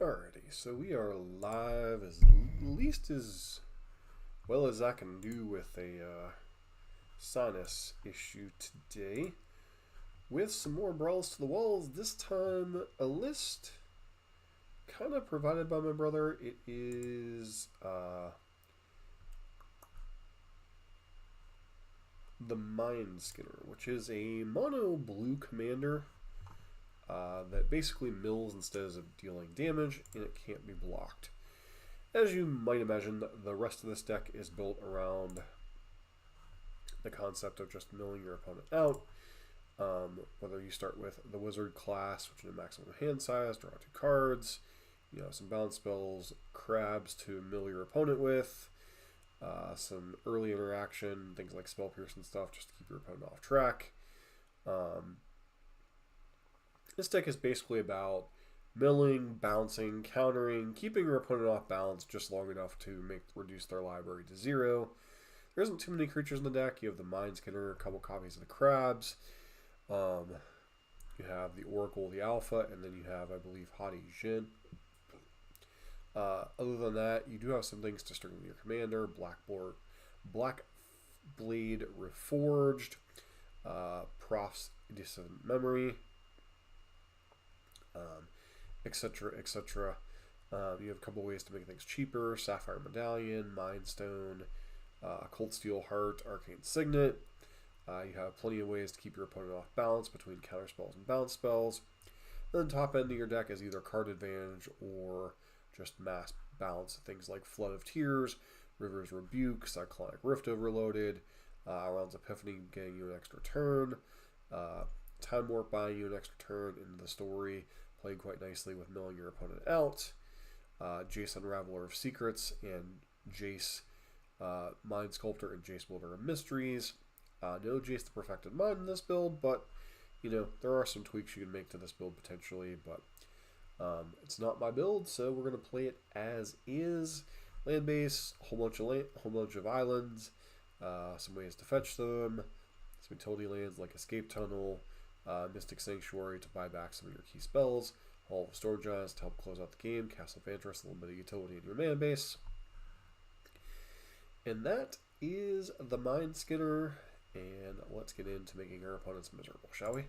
Alrighty, so we are live as least as well as I can do with a sinus issue today. With some more Brawlz to the Walls, this time a list kind of provided by my brother. It is the Mindskinner, which is a mono blue commander that basically mills instead of dealing damage, and it can't be blocked. As you might imagine, the rest of this deck is built around the concept of just milling your opponent out. Whether you start with the wizard class, which is a maximum hand size, draw 2 cards, you know, some bounce spells, crabs to mill your opponent with, some early interaction, things like spell pierce and stuff, just to keep your opponent off track. This deck is basically about milling, bouncing, countering, keeping your opponent off balance just long enough to reduce their library to 0. There isn't too many creatures in the deck. You have the Mindskinner, a couple copies of the crabs. You have the Oracle, the Alpha, and then you have, I believe, Hadi Jin. Other than that, you do have some things to strengthen your commander. Black Blade Reforged, Prof's Distant Memory, etc., etc. You have a couple ways to make things cheaper: Sapphire Medallion, Mind Stone, Cold Steel Heart, Arcane Signet. You have plenty of ways to keep your opponent off balance between counter spells and bounce spells. And then top end of your deck is either card advantage or just mass balance. Things like Flood of Tears, River's Rebuke, Cyclonic Rift Overloaded, Round's Epiphany getting you an extra turn, Time Warp buying you an extra turn into the story, playing quite nicely with milling your opponent out, Jace Unraveler of Secrets, and Jace Mind Sculptor and Jace Builder of Mysteries. No Jace the Perfected Mind in this build, but you know, there are some tweaks you can make to this build potentially, but it's not my build, so we're going to play it as is. Land base, a whole bunch of islands, some ways to fetch them, some utility lands like Escape Tunnel, Mystic Sanctuary to buy back some of your key spells, Hall of Storm Giants to help close out the game, Castle Vantress, a little bit of utility in your mana base. And that is the Mindskinner, and let's get into making our opponents miserable, shall we?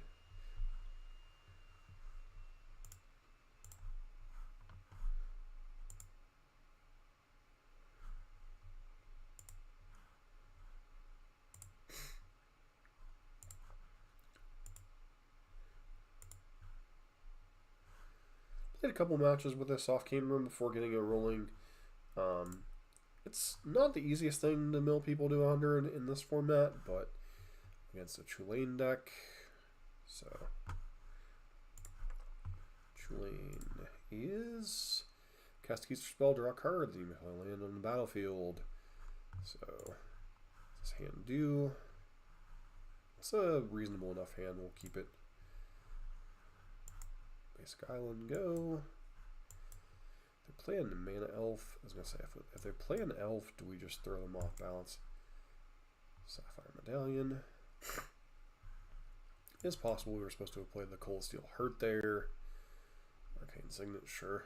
Played a couple matches with this off camera before getting it rolling. It's not the easiest thing to mill people to 100 in this format, but against a Tulane deck. So, Tulane is cast a keys spell, draw a card, then you land on the battlefield. So, this hand do. It's a reasonable enough hand, we'll keep it. Basic Island, go. If they play a Mana Elf, I was going to say, if they play an Elf, do we just throw them off balance? Sapphire Medallion. It's possible we were supposed to have played the Cold Steel Heart there. Arcane Signet, sure.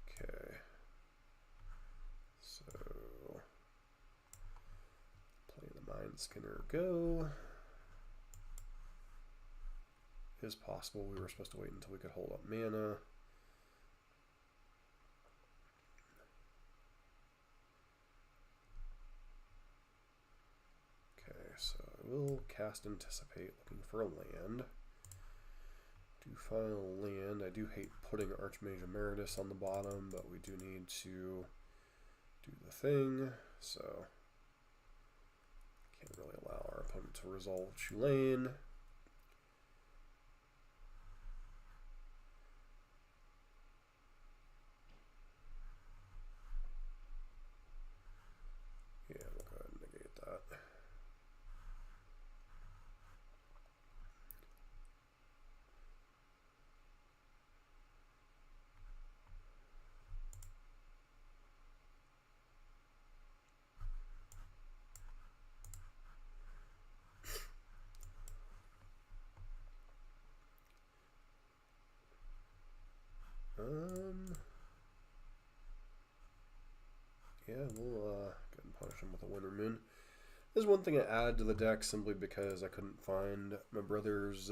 Okay. So, play the Mindskinner, go. Is possible we were supposed to wait until we could hold up mana. Okay, so I will cast Anticipate, looking for a land. Do final land. I do hate putting Archmage Emeritus on the bottom, but we do need to do the thing, so can't really allow our opponent to resolve Tulane. Yeah, we'll go ahead and punish him with a Winter Moon. There's one thing I added to the deck simply because I couldn't find my brother's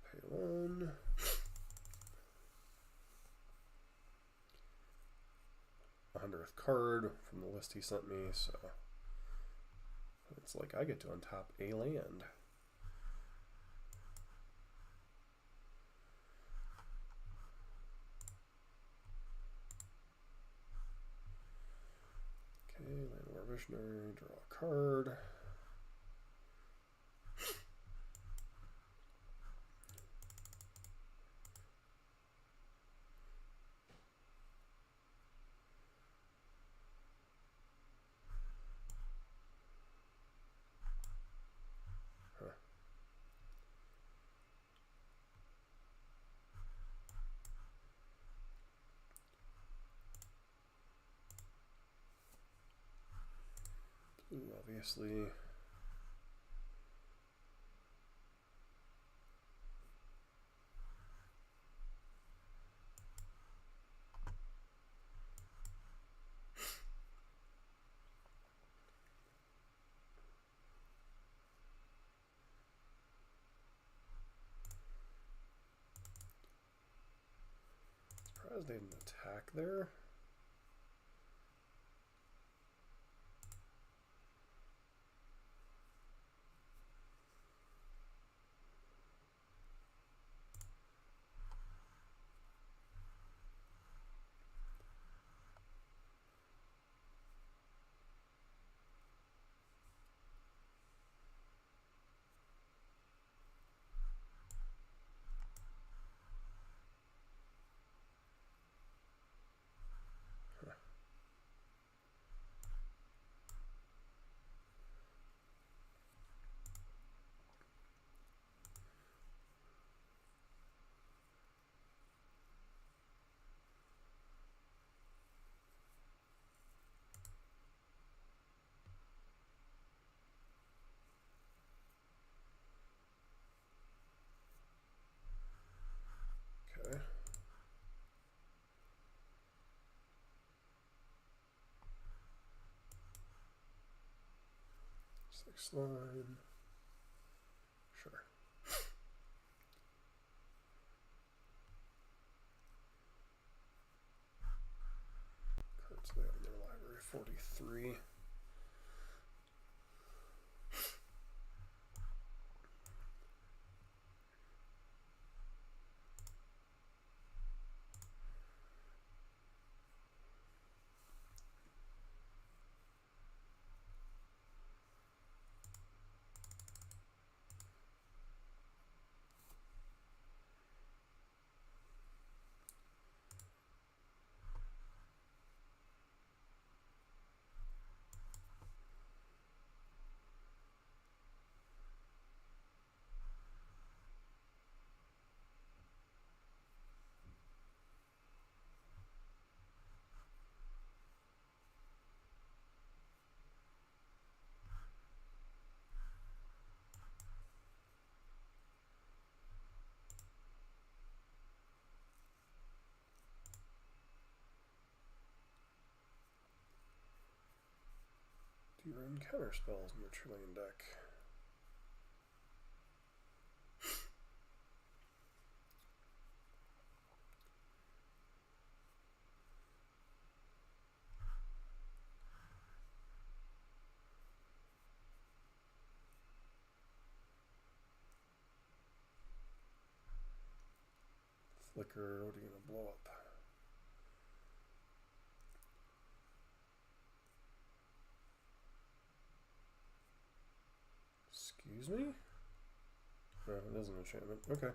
pay one. 100th card from the list he sent me, so it's like I get to untap a land. Okay, Land Visionary, draw a card. Ooh, obviously. Surprised they didn't attack there. Okay. Six line. Sure. Cards they have in their library, 43. Do you run counter spells in your Trillion deck? Flicker, what are you gonna blow up? Excuse me? No, it is an enchantment. Okay.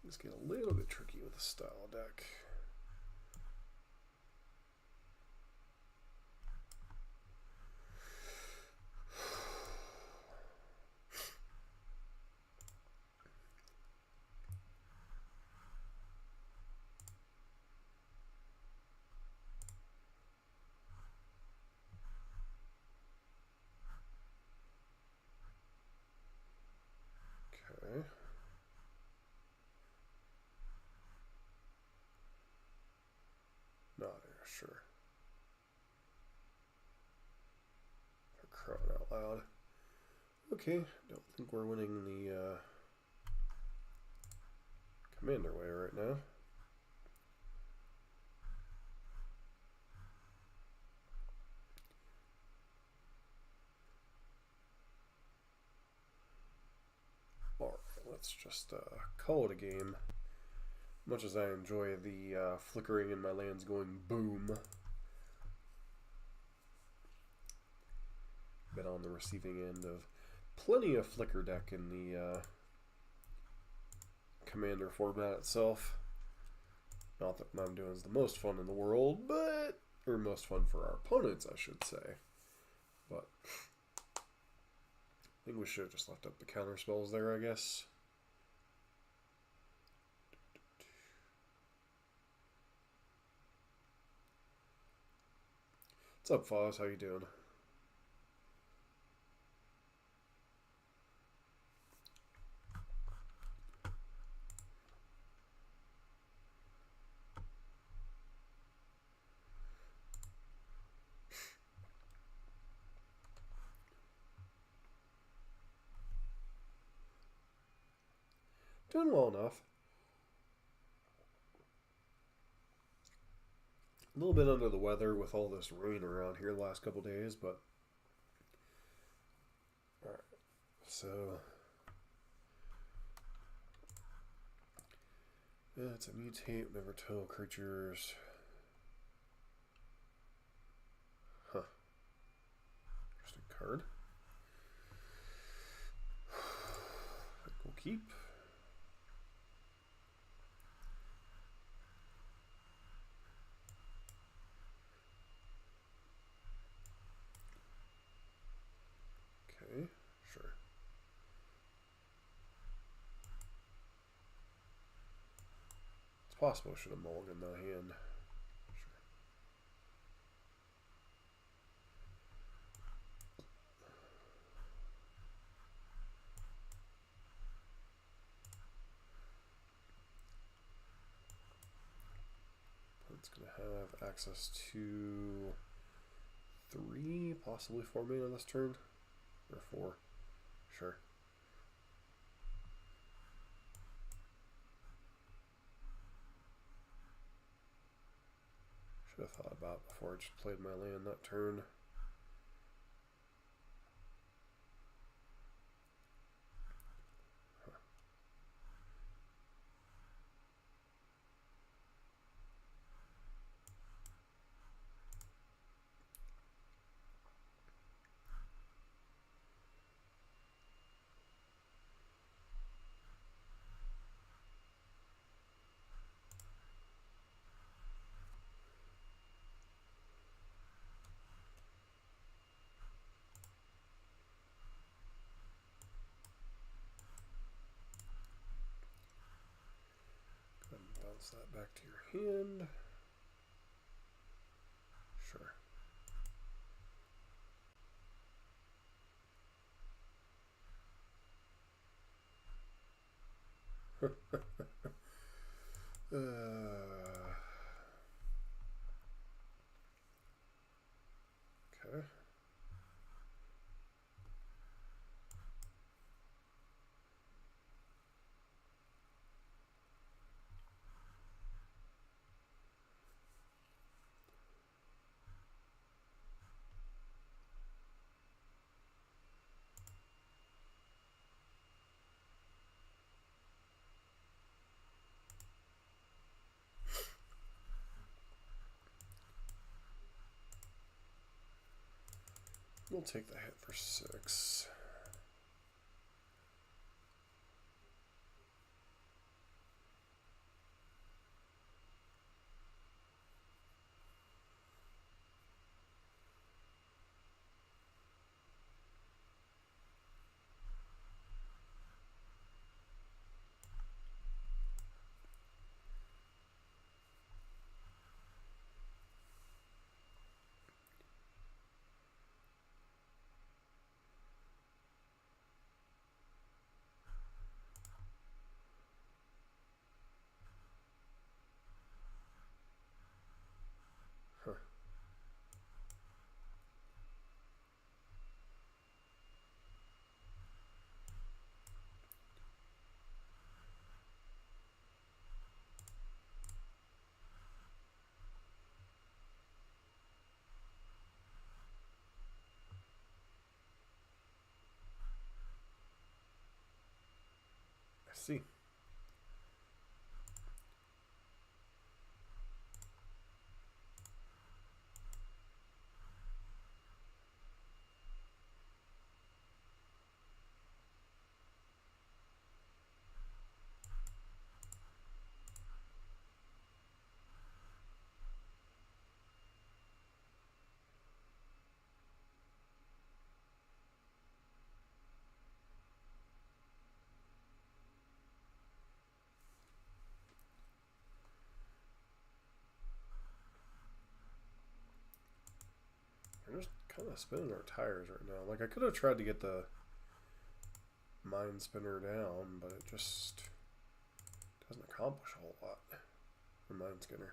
Things get a little bit tricky with the style deck. Okay. Not sure. For crying out loud. Okay, don't think we're winning the commander way right now. Alright, let's just call it a game. Much as I enjoy the flickering in my lands going boom. Been on the receiving end of plenty of flicker deck in the commander format itself. Not that what I'm doing is the most fun in the world, but or most fun for our opponents, I should say. But I think we should have just left up the counter spells there, I guess. What's up, Foz? How you doing? Doing well enough. A little bit under the weather with all this rain around here the last couple days, but alright, so yeah, it's a mutate, never total creatures. Huh. Interesting card. I think we'll keep. Okay, sure. It's possible I should have mulliganed that hand. Sure. It's going to have access to 3, possibly 4 mana this turn. Or 4. Sure. Should have thought about it before I just played my land that turn. Bounce that back to your hand. Sure. Okay. We'll take the hit for 6. see. We're just kind of spinning our tires right now. Like, I could have tried to get the Mindskinner down, but it just doesn't accomplish a whole lot for Mindskinner.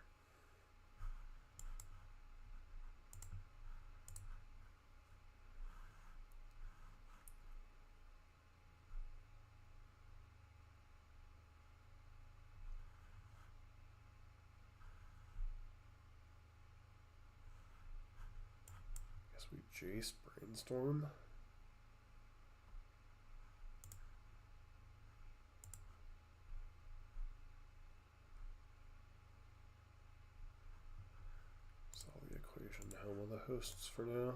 Guess we Jace Brainstorm. Solve the equation to home of the hosts for now.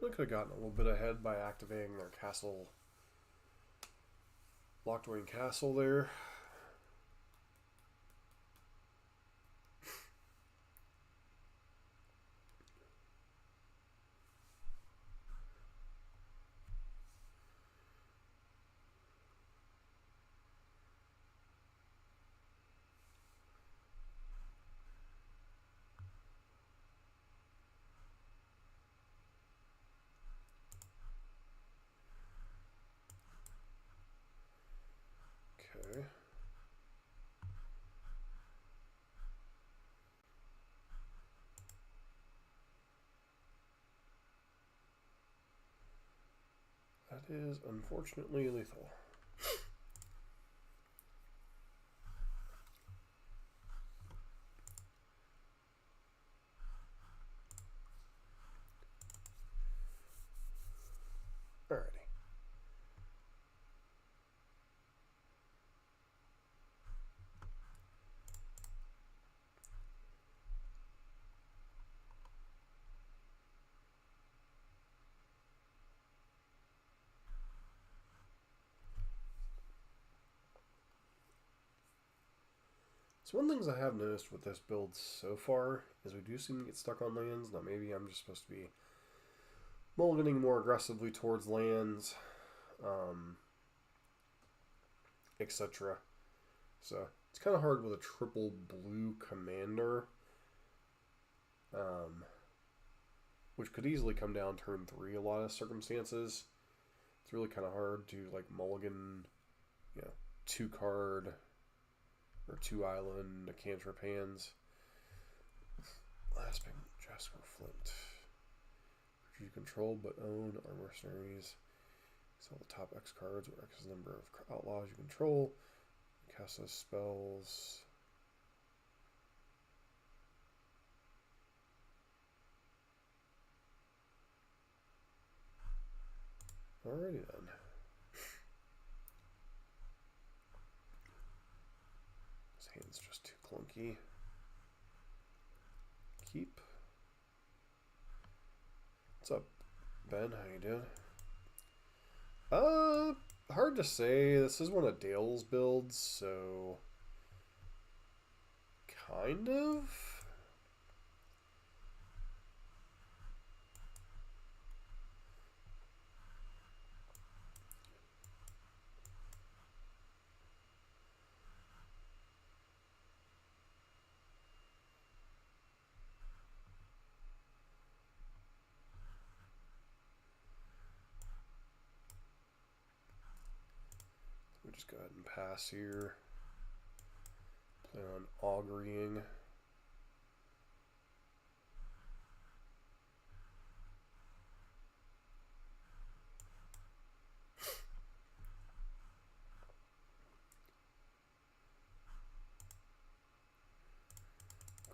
I could have gotten a little bit ahead by activating their castle, Locked-Wing Castle there. Okay. That is unfortunately lethal. Alrighty. So one of the things I have noticed with this build so far is we do seem to get stuck on lands. Now maybe I'm just supposed to be mulliganing more aggressively towards lands, etc. So it's kind of hard with a triple blue commander, which could easily come down turn 3 a lot of circumstances. It's really kind of hard to like mulligan, 2 card or 2 island, a cantrip hands. Last payment, Jasper Flint. You control but own our mercenaries. Sell the top X cards or X number of outlaws you control. Cast those spells. Alrighty then. This hand's just too clunky. Keep. What's up, Ben? How you doing? Hard to say. This is one of Dale's builds, so kind of. We just go ahead and pass here. Plan on augurying.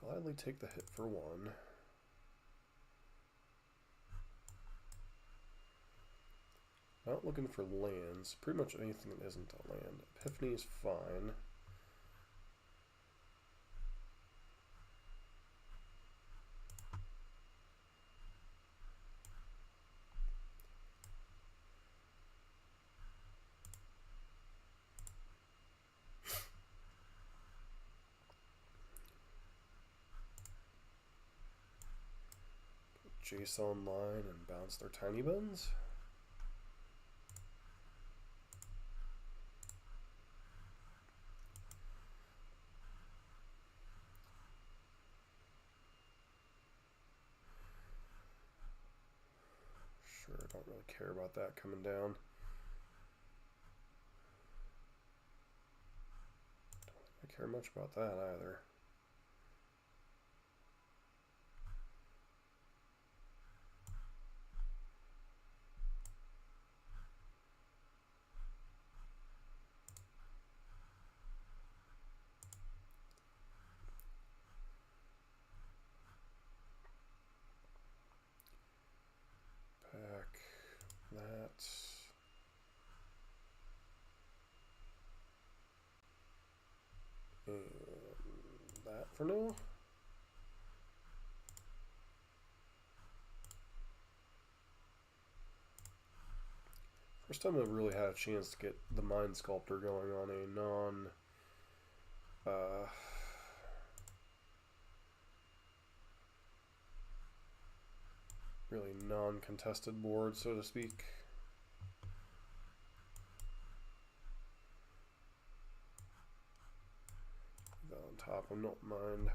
Gladly take the hit for 1. Not looking for lands. Pretty much anything that isn't a land. Epiphany is fine. Jace online and bounce their tiny bones. Sure, don't really care about that coming down. Don't think I care much about that either. That. And that for now. First time I've really had a chance to get the Mind Sculptor going on a really non-contested board, so to speak. That on top, I don't mind.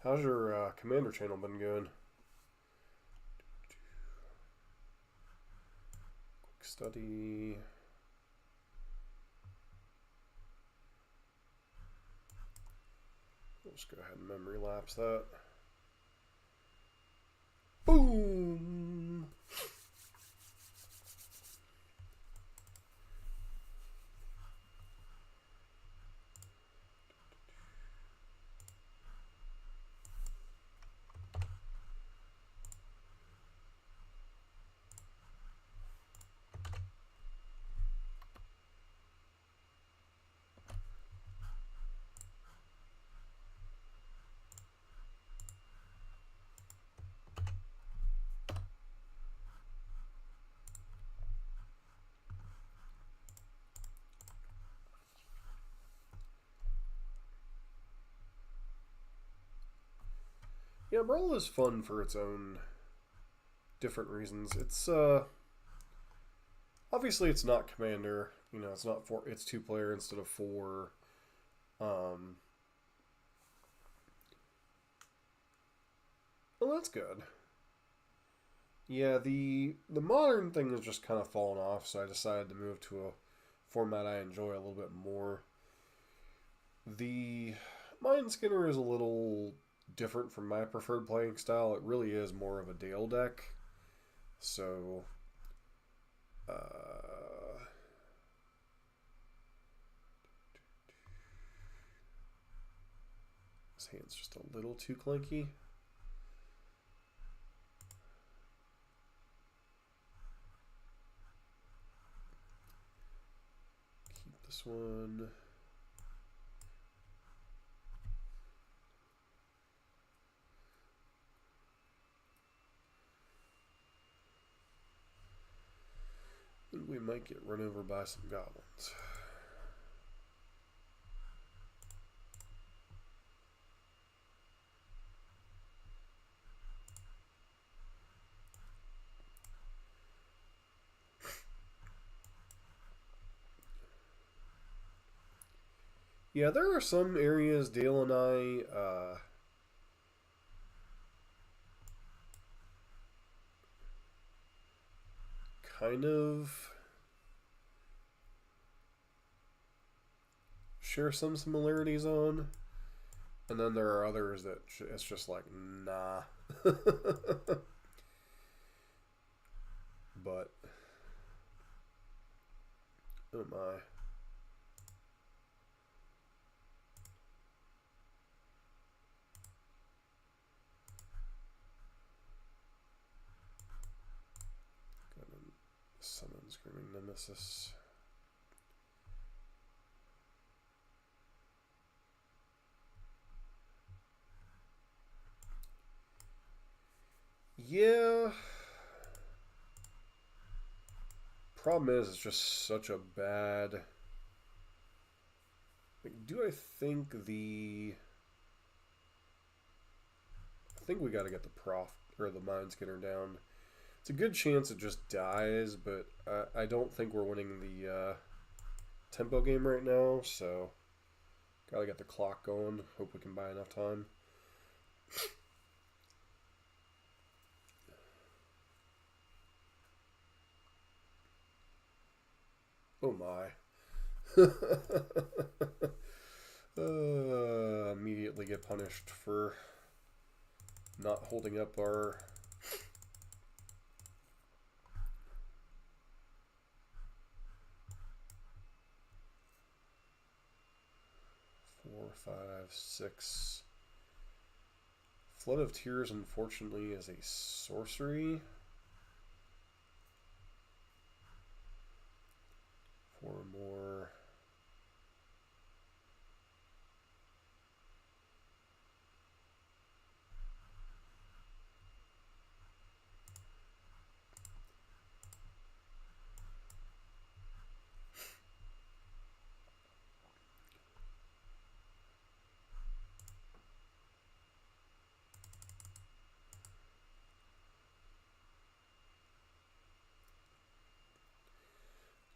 How's your Commander channel been going? Quick study. We'll just go ahead and memory lapse that. Boom! Yeah, Brawl is fun for its own different reasons. It's obviously it's not Commander. You know, it's not it's 2-player instead of 4. Well, that's good. Yeah, the modern thing has just kind of fallen off, so I decided to move to a format I enjoy a little bit more. The Mindskinner is a little different from my preferred playing style. It really is more of a Dale deck. So, this hand's just a little too clunky. Keep this one. We might get run over by some goblins. Yeah, there are some areas Dale and I kind of share some similarities on, and then there are others that it's just like, nah. But Oh my. Summon Screaming Nemesis. Yeah. Problem is, it's just such a bad. Like, do I think the? I think we got to get the the Mindskinner down. It's a good chance it just dies, but I don't think we're winning the tempo game right now. So, gotta get the clock going. Hope we can buy enough time. Oh my. Immediately get punished for not holding up our four, five, six. Flood of Tears, unfortunately, is a sorcery. 4 more.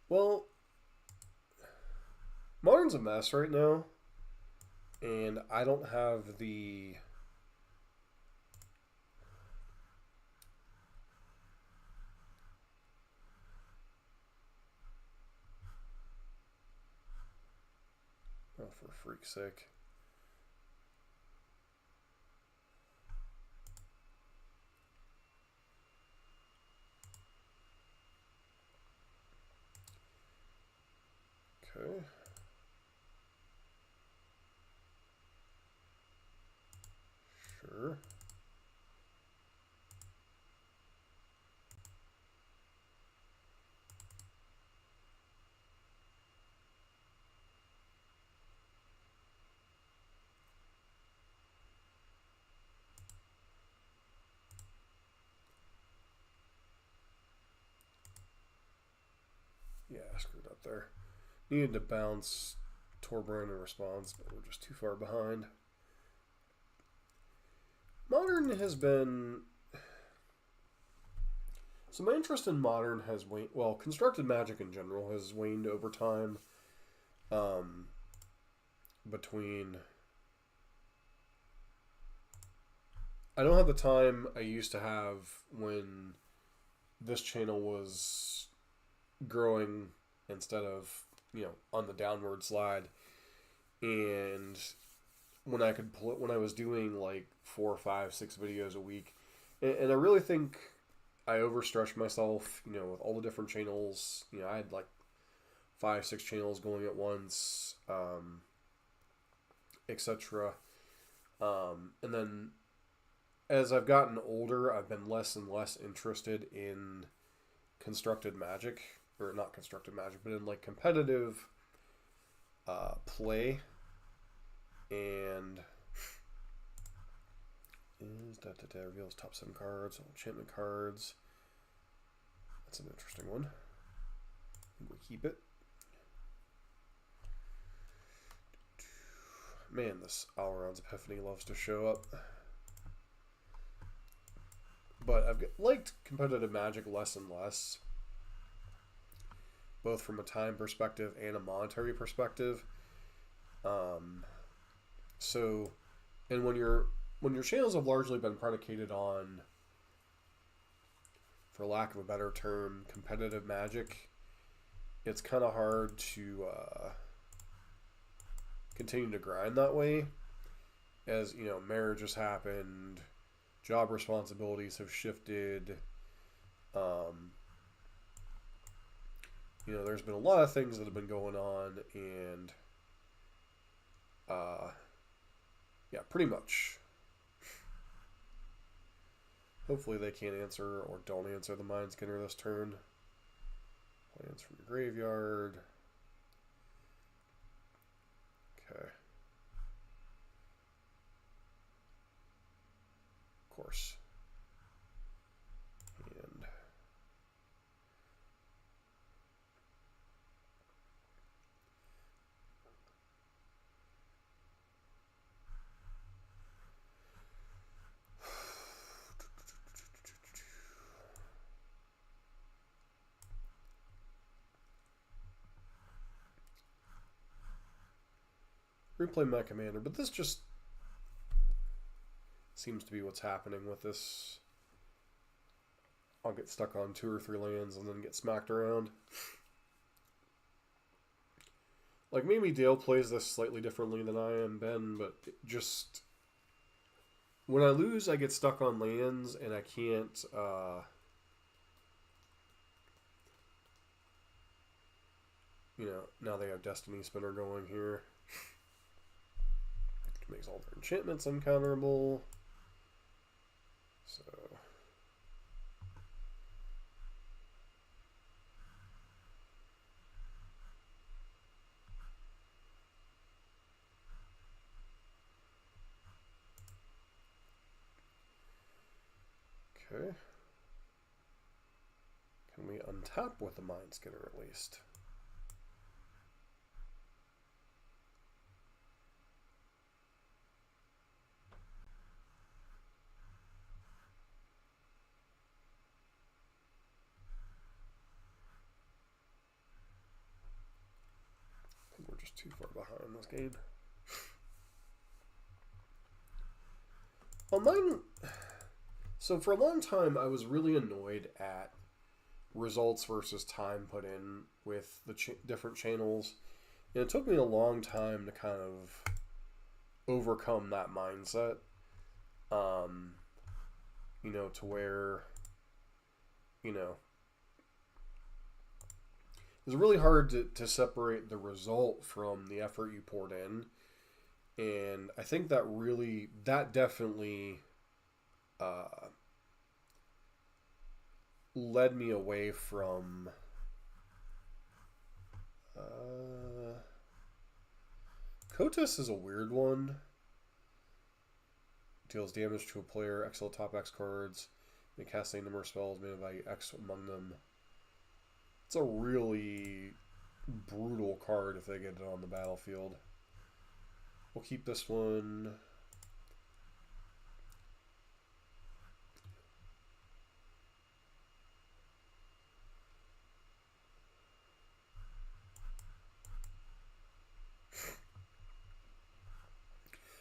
Well, Modern's a mess right now, and I don't have the. Oh, for freak's sake. Okay. Sure. Yeah, I screwed up there. Needed to bounce Torbran in response, but we're just too far behind. Modern has been. So my interest in Modern has waned. Well, Constructed Magic in general has waned over time. Between. I don't have the time I used to have when this channel was growing instead of, on the downward slide. And when I was doing like 4, 5, 6 videos a week. And I really think I overstretched myself, with all the different channels. I had like 5, 6 channels going at once, etc. And then as I've gotten older, I've been less and less interested in Constructed Magic, or not Constructed Magic, but in like competitive play. And reveals top 7 cards, enchantment cards. That's an interesting one. I think we'll keep it. Man, this Alron's Epiphany loves to show up. But I've liked competitive Magic less and less, both from a time perspective and a monetary perspective. So, and when your channels have largely been predicated on, for lack of a better term, competitive Magic, it's kind of hard to continue to grind that way. As marriage has happened, job responsibilities have shifted, you know, there's been a lot of things that have been going on, and yeah, pretty much. Hopefully they can't answer or don't answer the Mindskinner this turn. Plans from your graveyard. Okay. Of course. And replay my commander, but this just seems to be what's happening with this. I'll get stuck on 2 or 3 lands and then get smacked around. Like, maybe Dale plays this slightly differently than I am, Ben, but just... when I lose, I get stuck on lands, and I can't... you know, now they have Destiny Spinner going here. Which makes all their enchantments uncounterable. So... okay. Can we untap with the Mindskinner at least? I think we're just too far behind this game. Well, mine... So for a long time, I was really annoyed at results versus time put in with the different channels. And it took me a long time to kind of overcome that mindset. You know, to where, you know, it's really hard to separate the result from the effort you poured in. And I think that definitely led me away from Kotus is a weird one. Deals damage to a player, exile top X cards, may cast a number of spells, may value X among them. It's a really brutal card if they get it on the battlefield. We'll keep this one.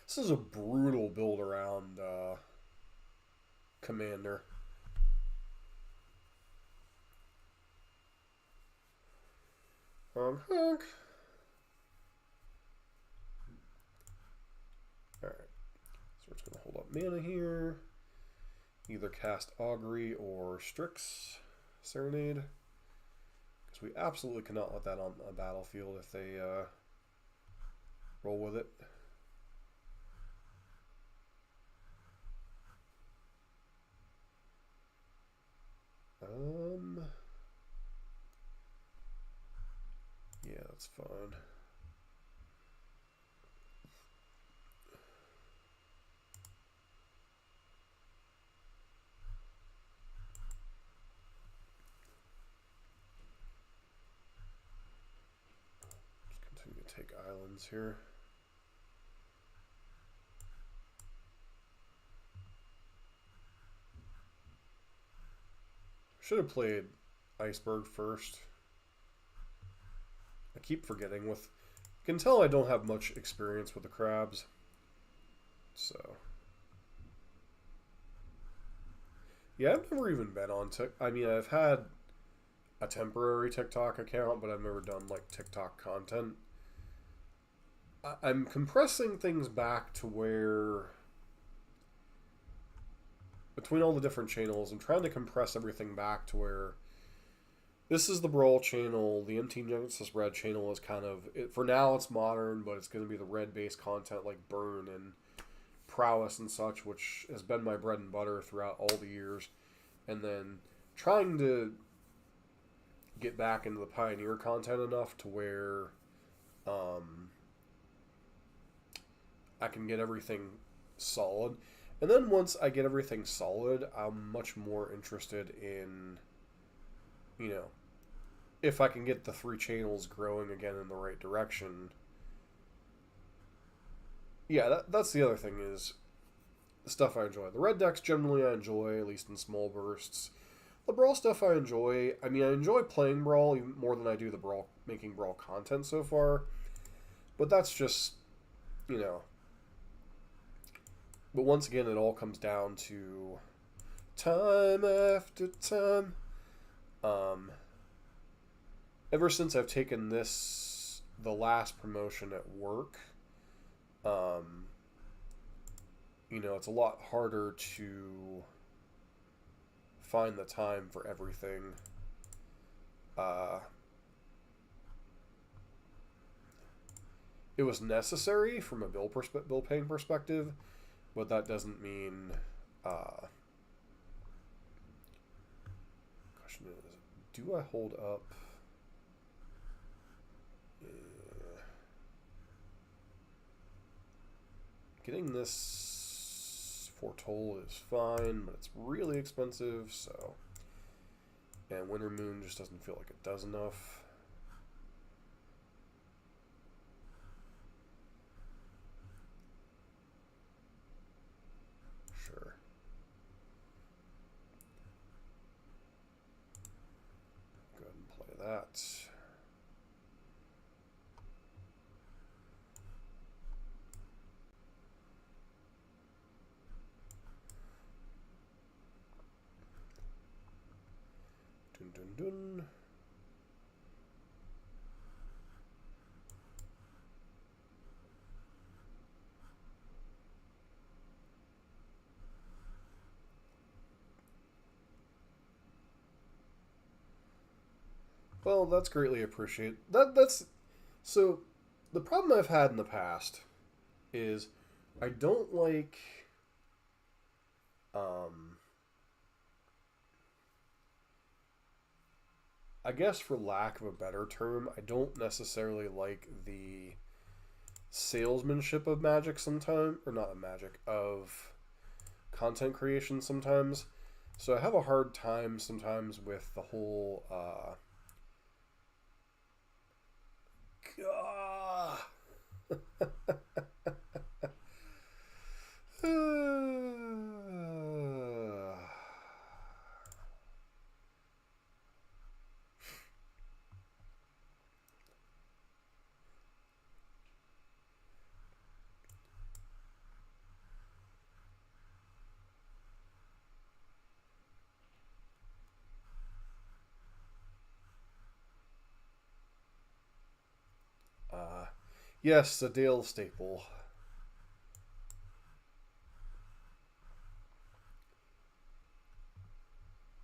This is a brutal build around Commander. Honk, honk. Alright. So we're just going to hold up mana here. Either cast Augury or Strix Serenade. Because we absolutely cannot let that on a battlefield if they roll with it. Yeah, that's fine. Just continue to take islands here. Should have played Iceberg first. I keep forgetting with... You can tell I don't have much experience with the crabs. So... yeah, I've never even been on TikTok. I mean, I've had a temporary TikTok account, but I've never done, like, TikTok content. I'm compressing things back to where... between all the different channels, I'm trying to compress everything back to where This is the Brawl channel. The MT Genesis Red channel is kind of for now. It's modern, but it's going to be the red based content like Burn and Prowess and such, which has been my bread and butter throughout all the years. And then trying to get back into the Pioneer content enough to where I can get everything solid. And then once I get everything solid, I'm much more interested in, you know, if I can get the three channels growing again in the right direction. Yeah, that's the other thing is the stuff I enjoy. The red decks generally I enjoy, at least in small bursts. The Brawl stuff I enjoy. I mean, I enjoy playing Brawl even more than I do the Brawl making Brawl content so far. But that's just, you know. But once again, it all comes down to time after time. Ever since I've taken the last promotion at work, it's a lot harder to find the time for everything. It was necessary from a bill paying perspective, but that doesn't mean. Question is, do I hold up? Getting this Foretold is fine, but it's really expensive, so. And Winter Moon just doesn't feel like it does enough. Sure. Go ahead and play that. Dun dun dun. Well, that's greatly appreciated. That's so. The problem I've had in the past is I don't like. I guess for lack of a better term, I don't necessarily like the salesmanship of Magic sometimes, or not of Magic, of content creation sometimes. So I have a hard time sometimes with the whole yes, the Dale staple.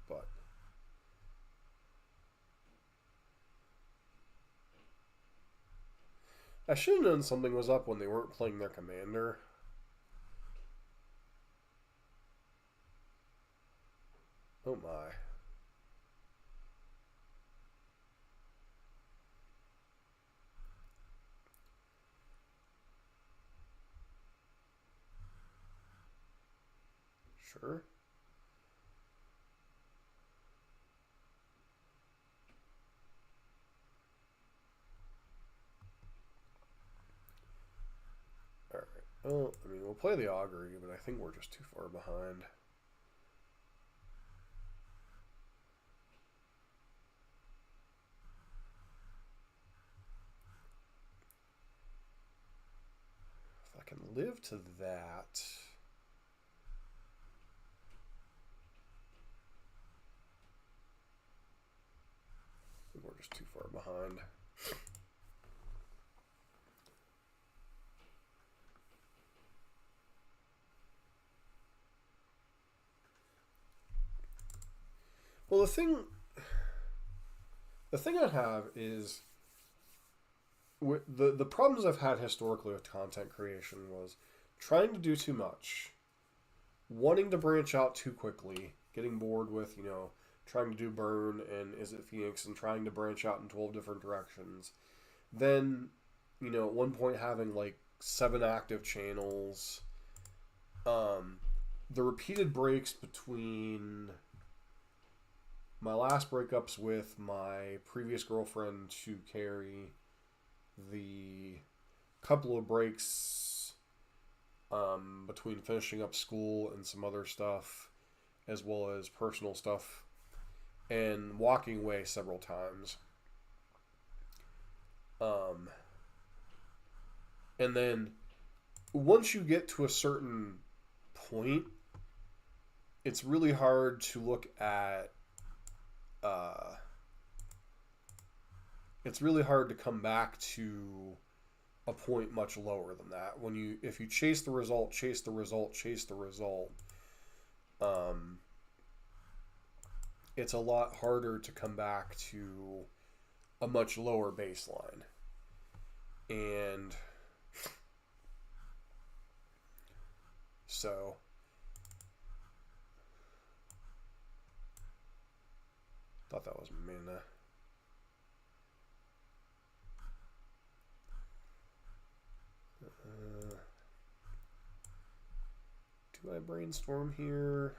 But I should have known something was up when they weren't playing their commander. Oh my. Sure. Alright. Well, I mean, we'll play the Augury, but I think we're just too far behind. If I can live to that. I think we're just too far behind. Well, the thing The thing I have is the problems I've had historically with content creation was trying to do too much, wanting to branch out too quickly, getting bored with, trying to do Burn and Is It Phoenix and trying to branch out in 12 different directions. Then, at one point having like 7 active channels. The repeated breaks between my last breakups with my previous girlfriend to Carrie, the couple of breaks between finishing up school and some other stuff, as well as personal stuff, and walking away several times. And then once you get to a certain point, it's really hard to look at. It's really hard to come back to a point much lower than that. If you chase the result, it's a lot harder to come back to a much lower baseline. And so thought that was Mina. Do I brainstorm here?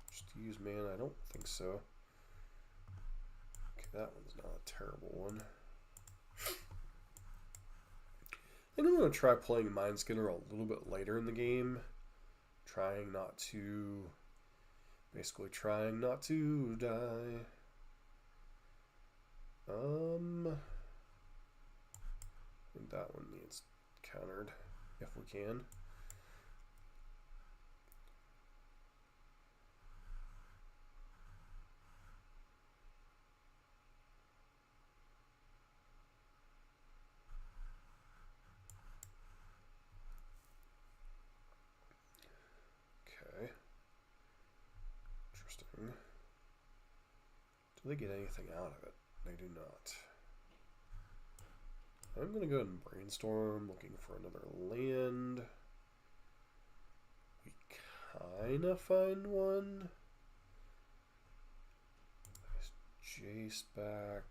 Just to use mana? I don't think so. Okay, that one's not a terrible one. I think I'm going to try playing Mindskinner a little bit later in the game. Basically trying not to die. I think that one needs countered if we can. Okay. Interesting. Do they get anything out of it? They do not. I'm going to go ahead and brainstorm, looking for another land. We kind of find one. Jace back.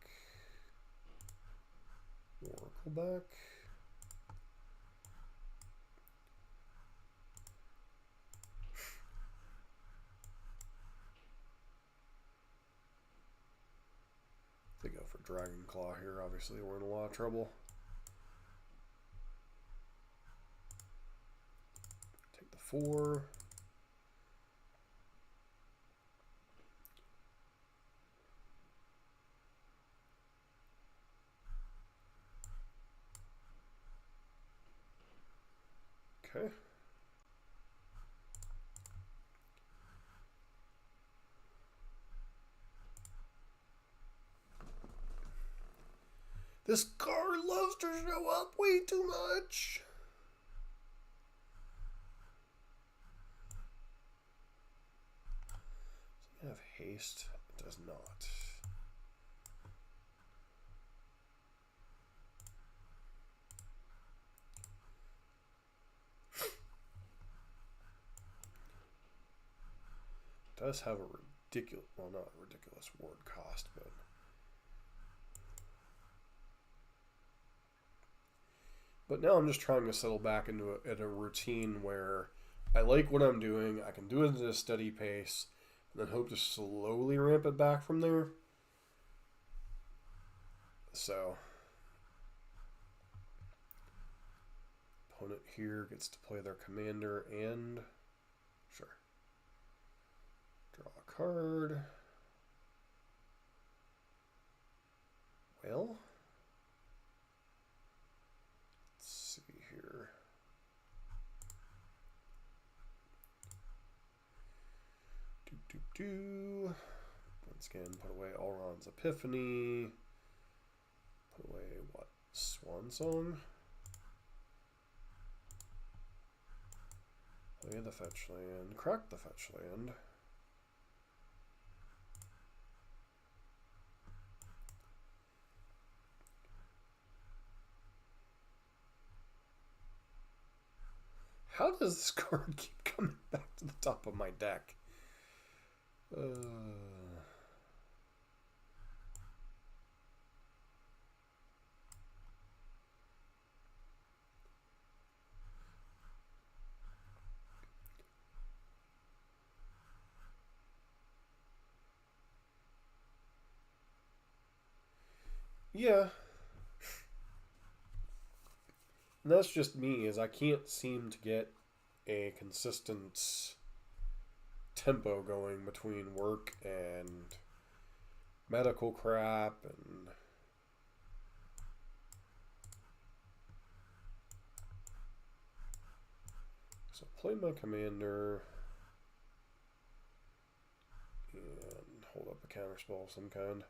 Oracle back. They go for Dragon Claw here. Obviously, we're in a lot of trouble. Take the 4. Okay. This card loves to show up way too much. Does it have haste? It does not. It does have a ridiculous, well, not a ridiculous ward cost, but now I'm just trying to settle back into a routine where I like what I'm doing. I can do it at a steady pace, and then hope to slowly ramp it back from there. So, opponent here gets to play their commander and sure, draw a card. Well. Once again, put away Elrond's Epiphany. Put away what? Swan Song? Play the fetch land. Crack the fetch land. How does this card keep coming back to the top of my deck? Yeah. And that's just me, is I can't seem to get a consistent tempo going between work and medical crap and so play my commander and hold up a counterspell of some kind.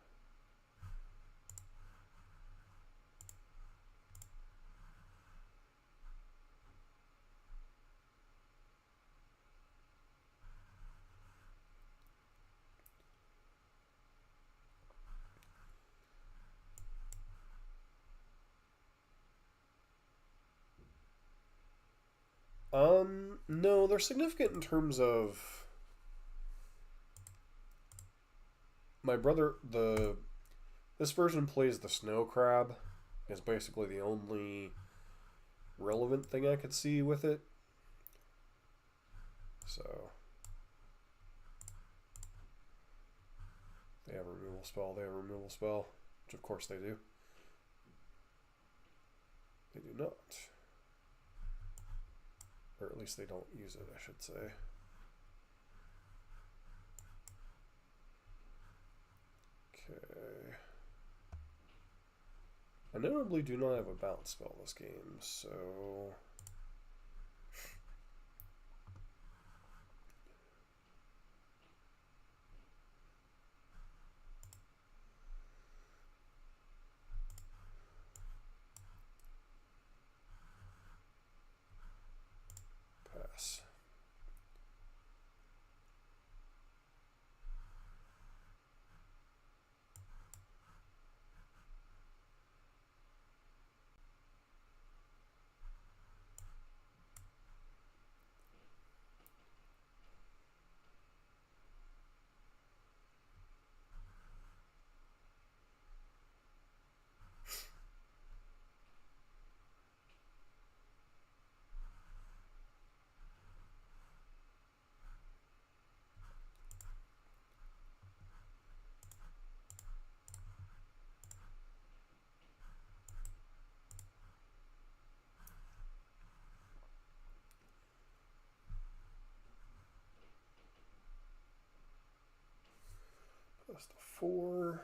No, they're significant in terms of my brother. This version plays the snow crab. Is basically the only relevant thing I could see with it. So they have a removal spell. They have a removal spell, which of course they do. They do not. Or at least they don't use it, I should say. Okay. I notably do not have a bounce spell this game, so... Pass. Plus the 4.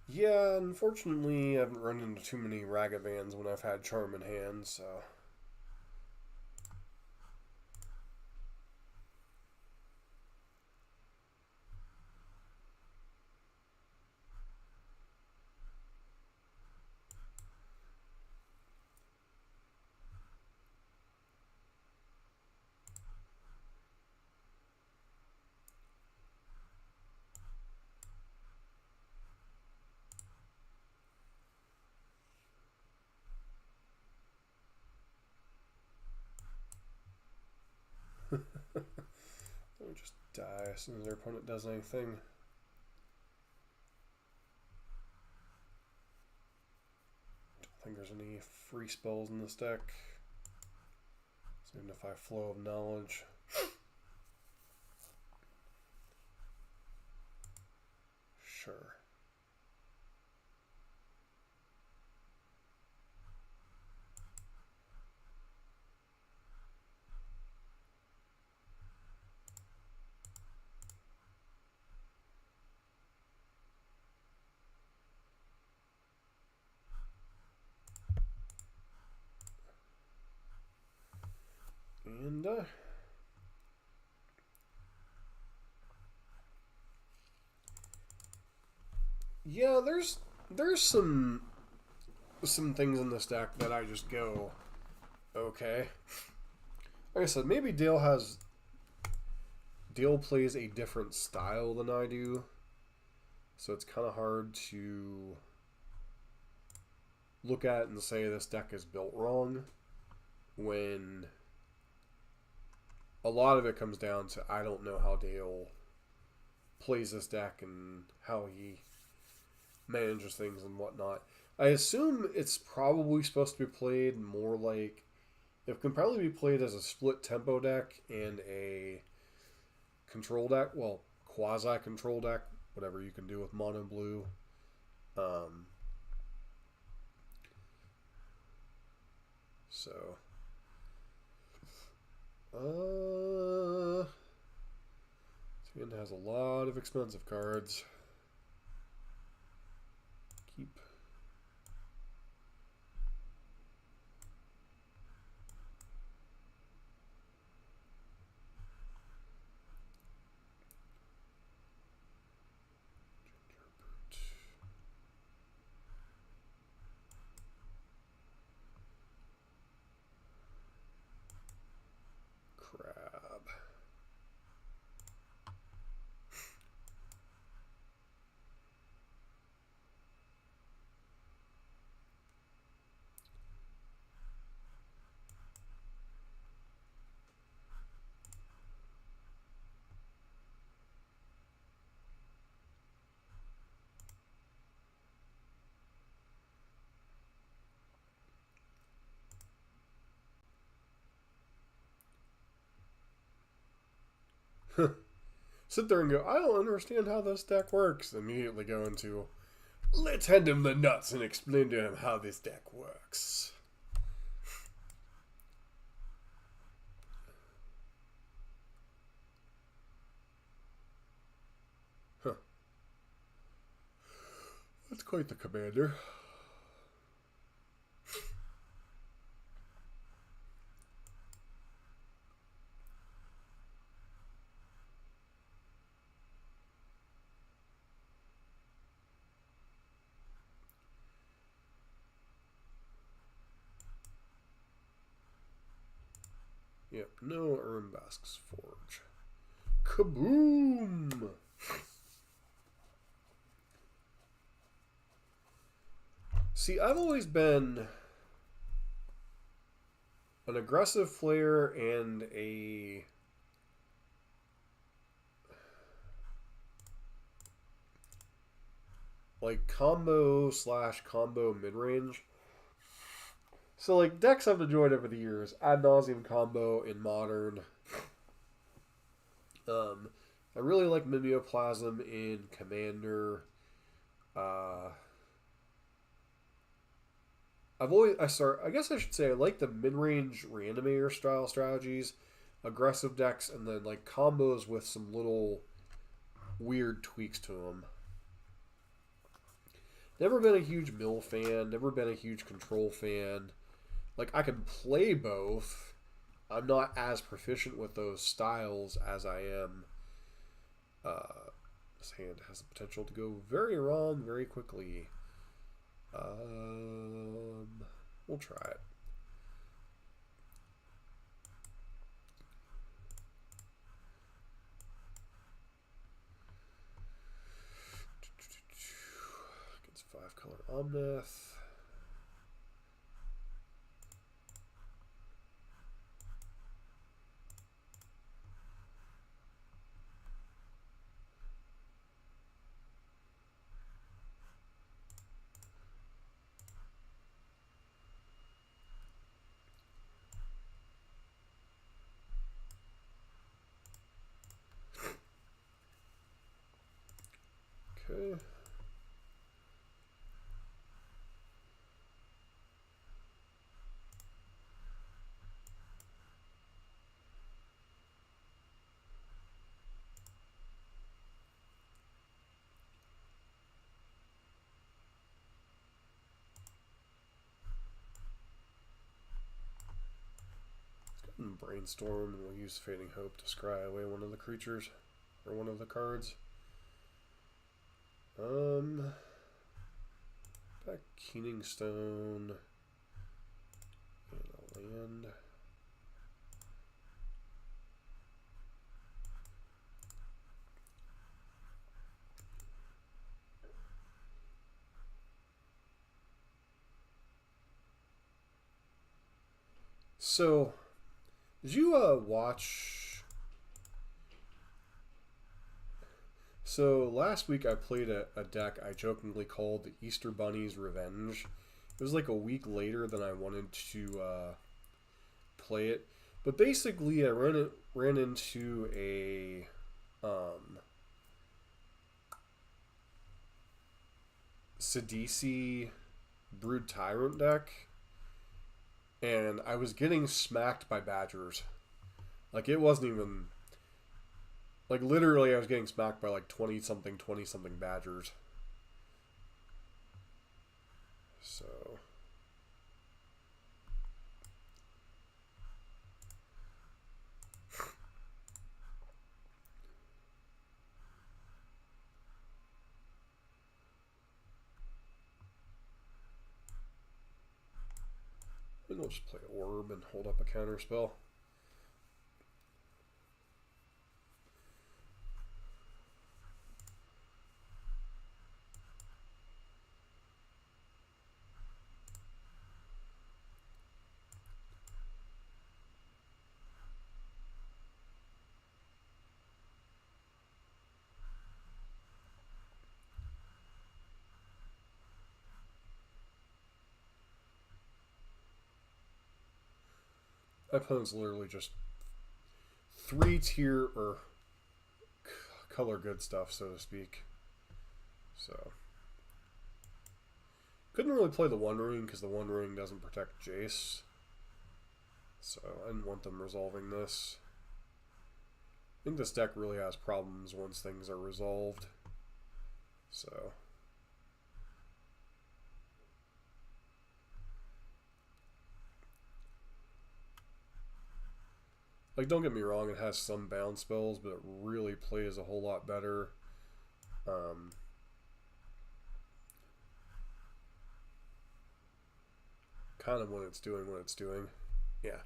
Yeah, unfortunately, I haven't run into too many Ragavans when I've had Charm in hand, so... Let me just die as soon as their opponent does anything. Don't think there's any free spells in this deck. Signify flow of knowledge. Sure. And yeah, there's some things in this deck that I just go, okay. Like I said, maybe Dale plays a different style than I do, So it's kind of hard to look at it and say this deck is built wrong when a lot of it comes down to I don't know how Dale plays this deck and how he manages things and whatnot. I assume it's probably supposed to be played more like it can probably be played as a split tempo deck and a control deck. Well, quasi control deck, whatever you can do with mono blue. So, Sand has a lot of expensive cards. Keep. Crab. Sit there and go, I don't understand how this deck works. Immediately go into, let's hand him the nuts and explain to him how this deck works. Huh. That's quite the commander. Yep, no Urbask's Forge. Kaboom! See, I've always been an aggressive player and a like combo / combo mid-range. So like decks I've enjoyed over the years, Ad Nauseam combo in Modern. I really like Mimeoplasm in Commander. I guess I should say I like the mid-range Reanimator style strategies, aggressive decks, and then like combos with some little weird tweaks to them. Never been a huge mill fan, never been a huge control fan. Like, I can play both. I'm not as proficient with those styles as I am. This hand has the potential to go very wrong very quickly. We'll try it. Against 5-color Omnath. Okay. Brainstorm, and we'll use Fading Hope to scry away one of the creatures, or one of the cards. Back Keening Stone, and a land. So, did you watch? So last week I played a deck I jokingly called the Easter Bunny's Revenge. It was like a week later than I wanted to play it, but basically I ran into a Sidisi Brood Tyrant deck, and I was getting smacked by Badgers. Like, it wasn't even like, literally I was getting smacked by like 20 something Badgers. So I think I'll just play Orb and hold up a counter spell. My opponent's literally just 3-tier or color good stuff, so to speak. So couldn't really play the One Ring because the One Ring doesn't protect Jace. So I didn't want them resolving this. I think this deck really has problems once things are resolved. So like, don't get me wrong, it has some bounce spells, but it really plays a whole lot better. Kind of when it's doing what it's doing. Yeah.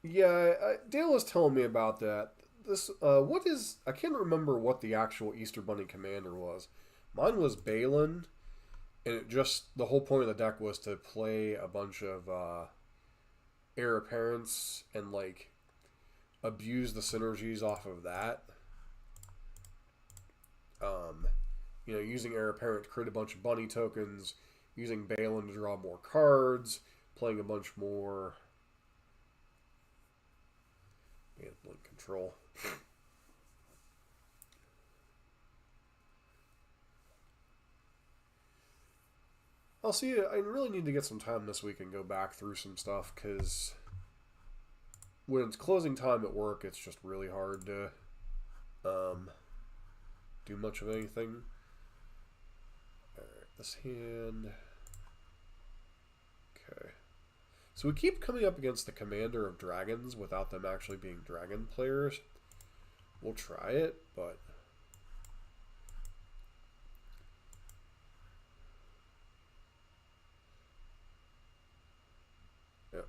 Yeah, Dale was telling me about that. This, what is, I can't remember what the actual Easter Bunny commander was. Mine was Balin, and it just, the whole point of the deck was to play a bunch of heir apparents and like abuse the synergies off of that. You know, using heir apparent to create a bunch of bunny tokens, using Balin to draw more cards, playing a bunch more blink control. I'll see. I really need to get some time this week and go back through some stuff, because when it's closing time at work, it's just really hard to do much of anything. Alright, this hand. Okay. So we keep coming up against the commander of dragons without them actually being dragon players. We'll try it, but yeah.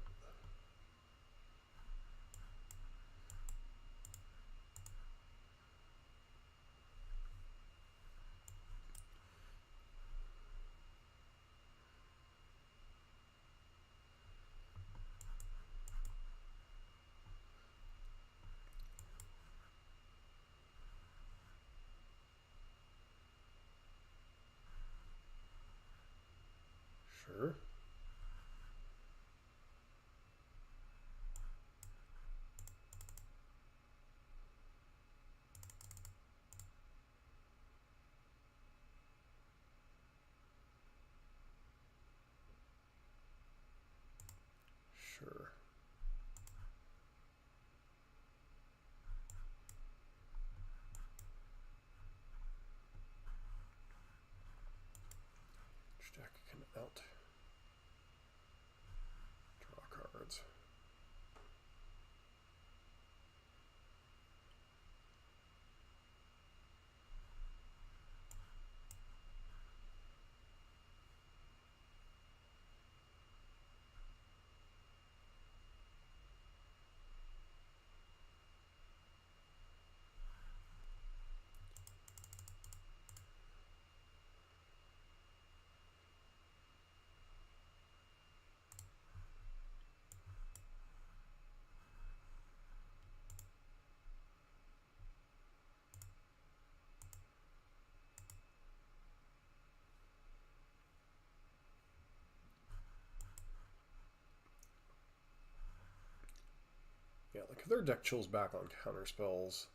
Yeah, like if their deck chills back on counter spells,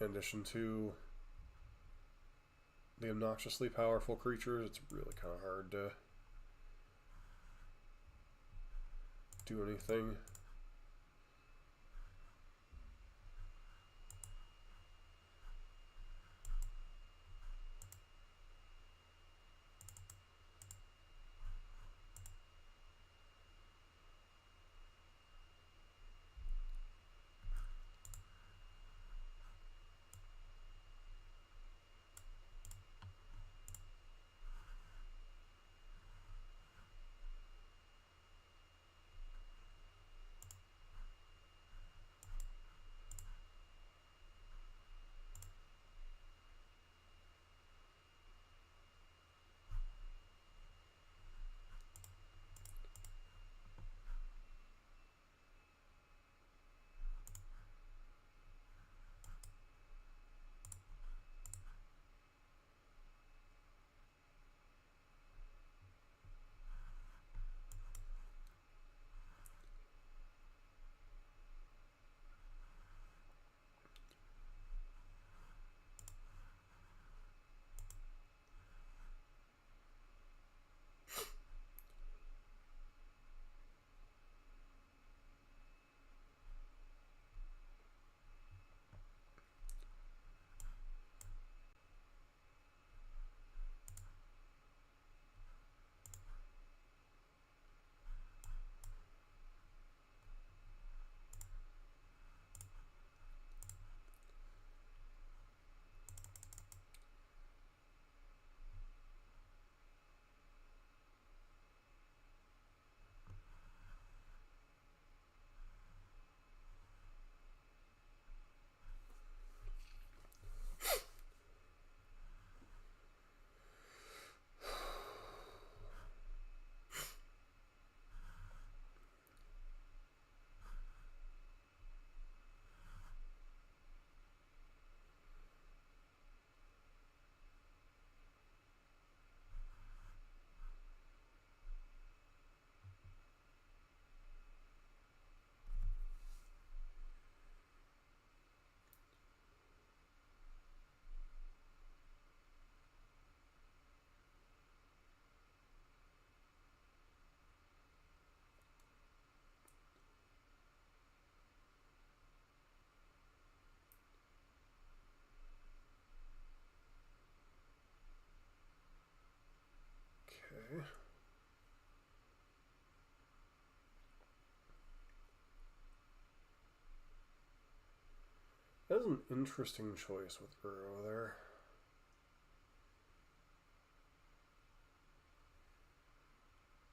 in addition to the obnoxiously powerful creatures, it's really kind of hard to do anything. Okay. That was an interesting choice with Burrow there.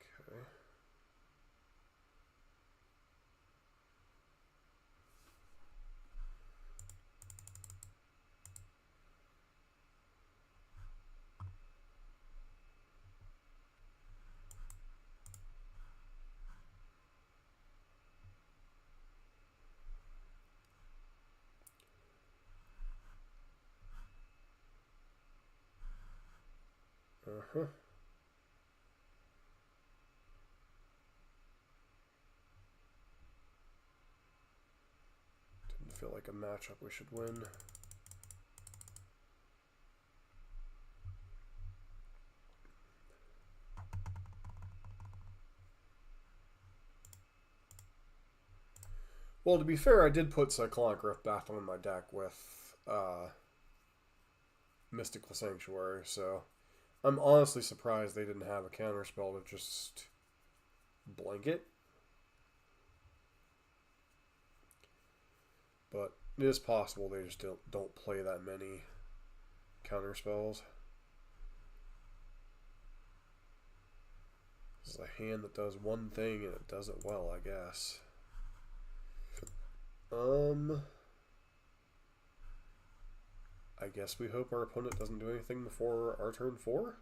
Okay. Uh-huh. Didn't feel like a matchup we should win. Well, to be fair, I did put Cyclonic Rift Battle in my deck with Mystical Sanctuary, so I'm honestly surprised they didn't have a counterspell to just blanket. But it is possible they just don't play that many counterspells. This is a hand that does one thing and it does it well, I guess. I guess we hope our opponent doesn't do anything before our turn 4.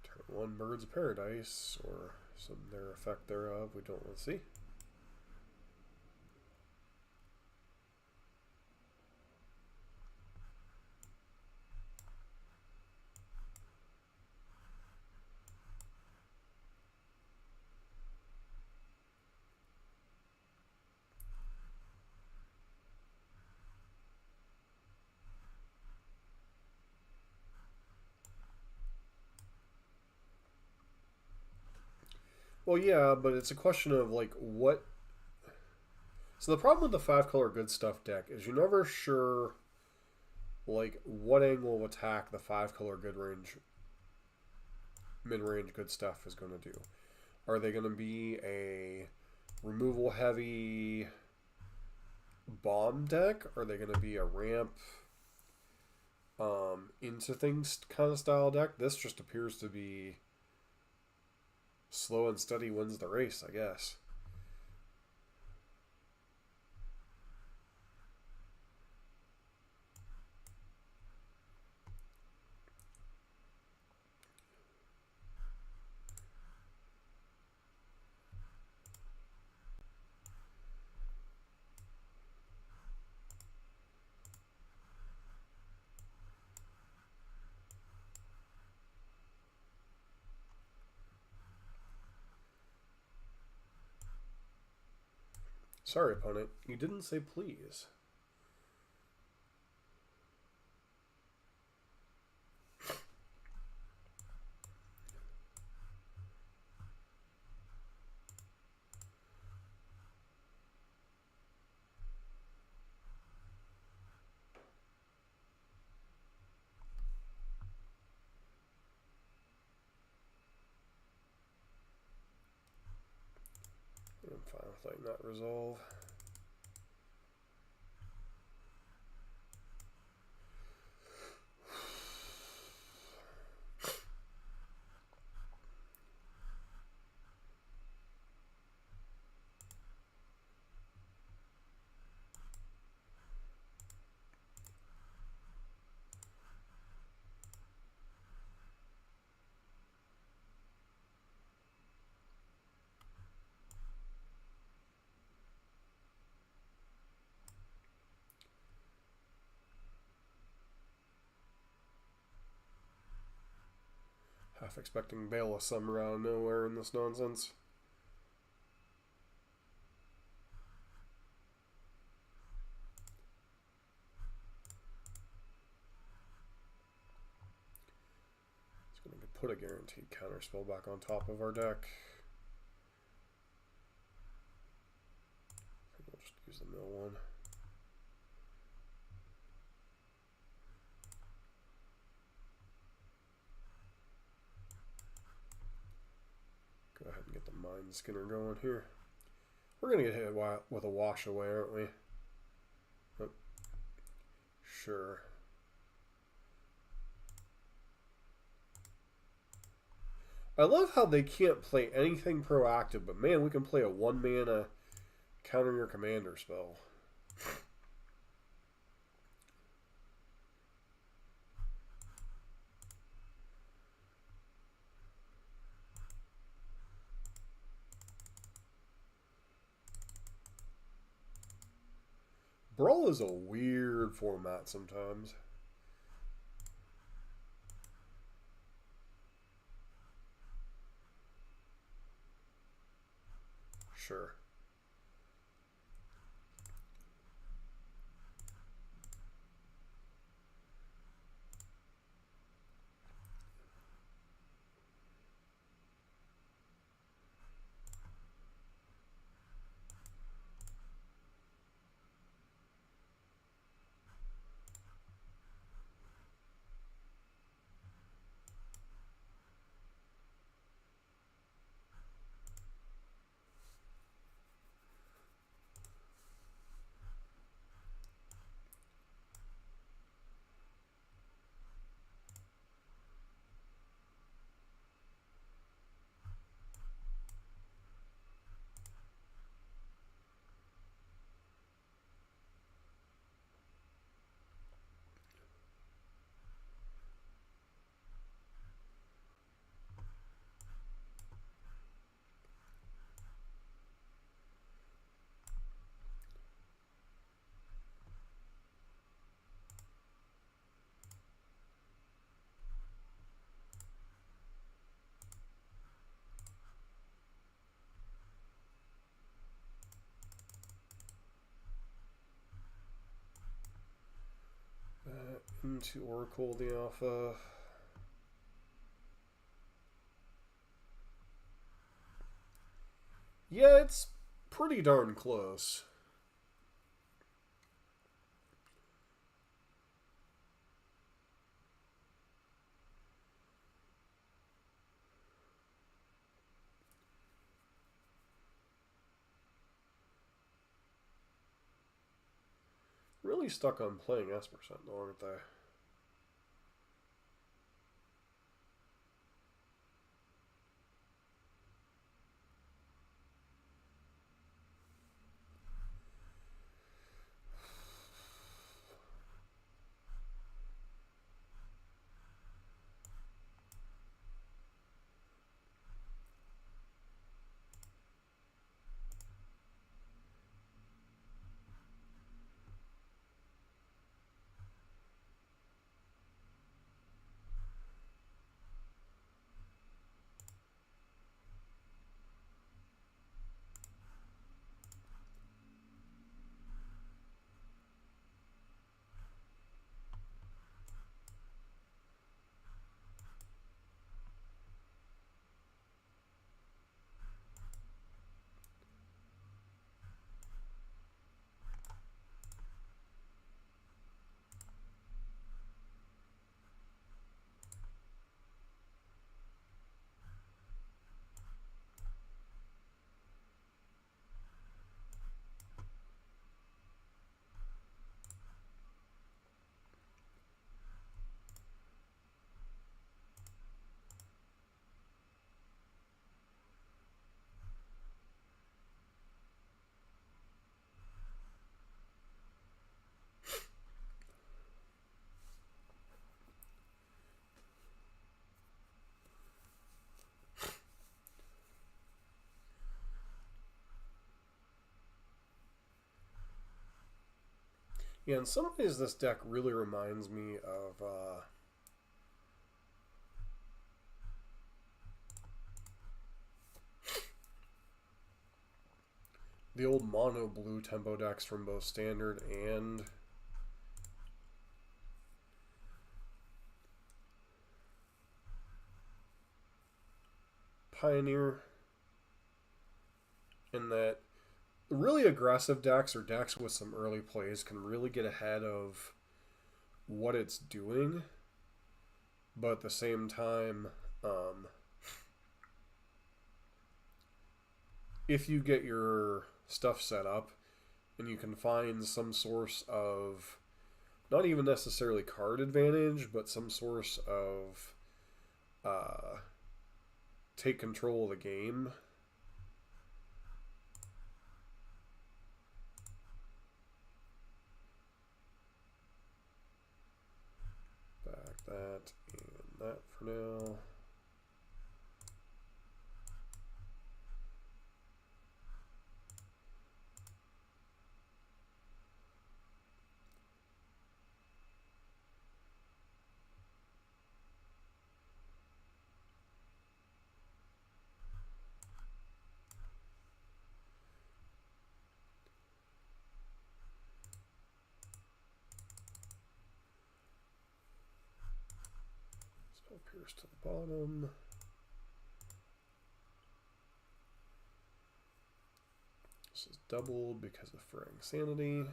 Turn 1 Birds of Paradise, or some their effect thereof we don't want to see. Well, yeah, but it's a question of like what. So the problem with the 5 color good stuff deck is you're never sure like what angle of attack the 5 color good range, mid range good stuff is going to do. Are they going to be a removal heavy bomb deck? Are they going to be a ramp into things kind of style deck? This just appears to be slow and steady wins the race, I guess. Sorry, opponent, you didn't say please. I'm fine with letting that resolve. Half expecting Bale to come out of nowhere in this nonsense. It's going to put a guaranteed counterspell back on top of our deck. I think we'll just use the mill one. Go ahead and get the Mindskinner going here. We're going to get hit with a wash away, aren't we? Oh, sure. I love how they can't play anything proactive, but man, we can play a 1-mana counter your commander spell. Brawl is a weird format sometimes. Sure. Into Oracle the Alpha. Yeah, it's pretty darn close. Really stuck on playing S%, though, aren't they? Yeah, in some ways, this deck really reminds me of the old mono blue tempo decks from both Standard and Pioneer. In that really aggressive decks or decks with some early plays can really get ahead of what it's doing, but at the same time, if you get your stuff set up and you can find some source of not even necessarily card advantage, but some source of take control of the game. Back that and that for now. So Pierce to the bottom. This is doubled because of Fraying Sanity.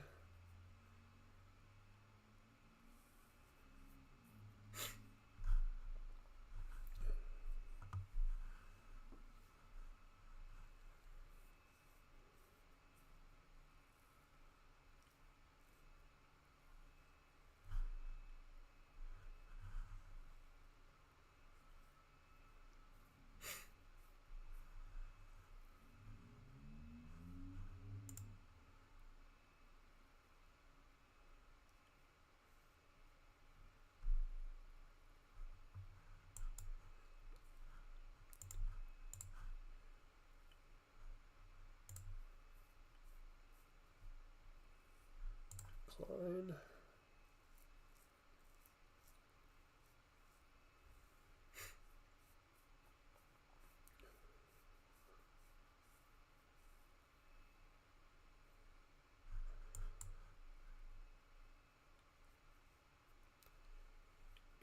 Klein.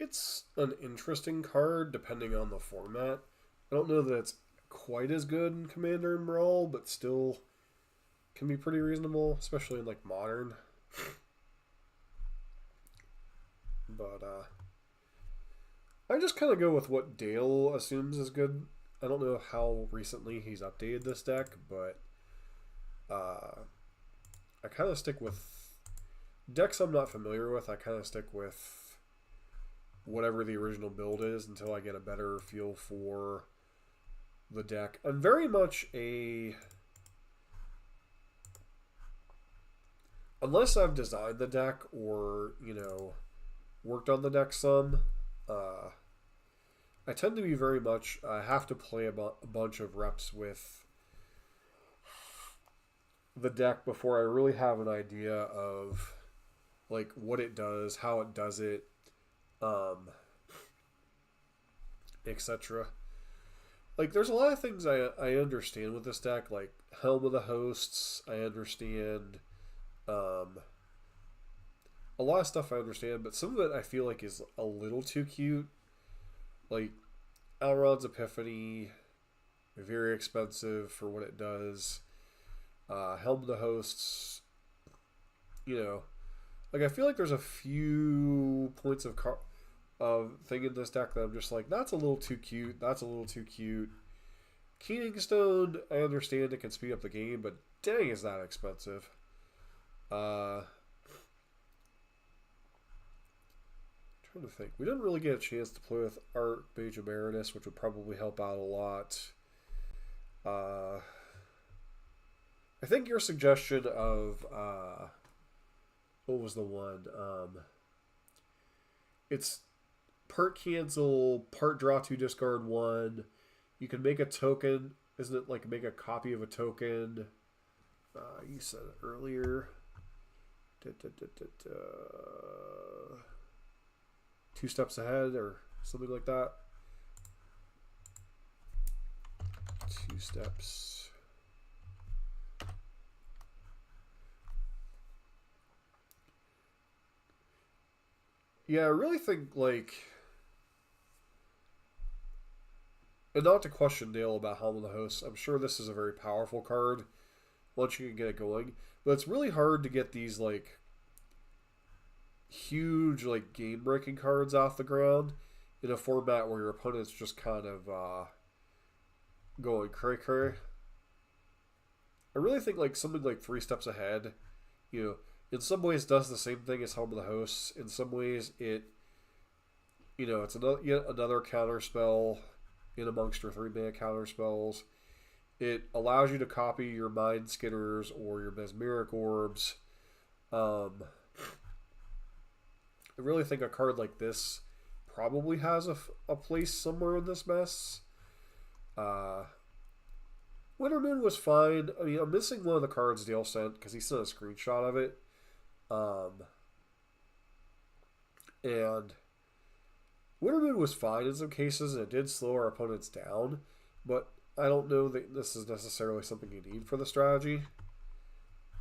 It's an interesting card depending on the format. I don't know that it's quite as good in Commander and Brawl, but still can be pretty reasonable, especially in like Modern. But I just kind of go with what Dale assumes is good. I don't know how recently he's updated this deck, but I kind of stick with decks I'm not familiar with. I kind of stick with whatever the original build is until I get a better feel for the deck. I'm very much a... Unless I've designed the deck or, you know, worked on the deck some, I tend to be very much... I have to play a bunch of reps with the deck before I really have an idea of, like, what it does, how it does it, etc. Like, there's a lot of things I understand with this deck, like Helm of the Hosts, I understand. A lot of stuff I understand, but some of it I feel like is a little too cute. Like, Elrond's Epiphany, very expensive for what it does. Helm of the Hosts, you know, like, I feel like there's a few points of thing in this deck that I'm just like, that's a little too cute. That's a little too cute. Keening Stone, I understand it can speed up the game, but dang, is that expensive. Trying to think. We didn't really get a chance to play with Archmage Emeritus, which would probably help out a lot. I think your suggestion of what was the one? It's part cancel, part draw 2, discard 1. You can make a token. Isn't it like make a copy of a token? You said it earlier. 2 steps ahead or something like that. 2 steps. Yeah, I really think, like, and not to question Dale about Helm of the Hosts, I'm sure this is a very powerful card once you can get it going, but it's really hard to get these, like, huge, like, game-breaking cards off the ground in a format where your opponent's just kind of going cray-cray. I really think, like, something like 3 steps ahead, you know, in some ways does the same thing as Helm of the Hosts. In some ways it, you know, it's yet another counter spell in amongst your 3-mana counter spells. It allows you to copy your Mindskinners or your Mesmeric Orbs. I really think a card like this probably has a place somewhere in this mess. Winter Moon was fine. I mean, I'm missing one of the cards Dale sent because he sent a screenshot of it. And Winter Moon was fine in some cases, and it did slow our opponents down, but I don't know that this is necessarily something you need for the strategy.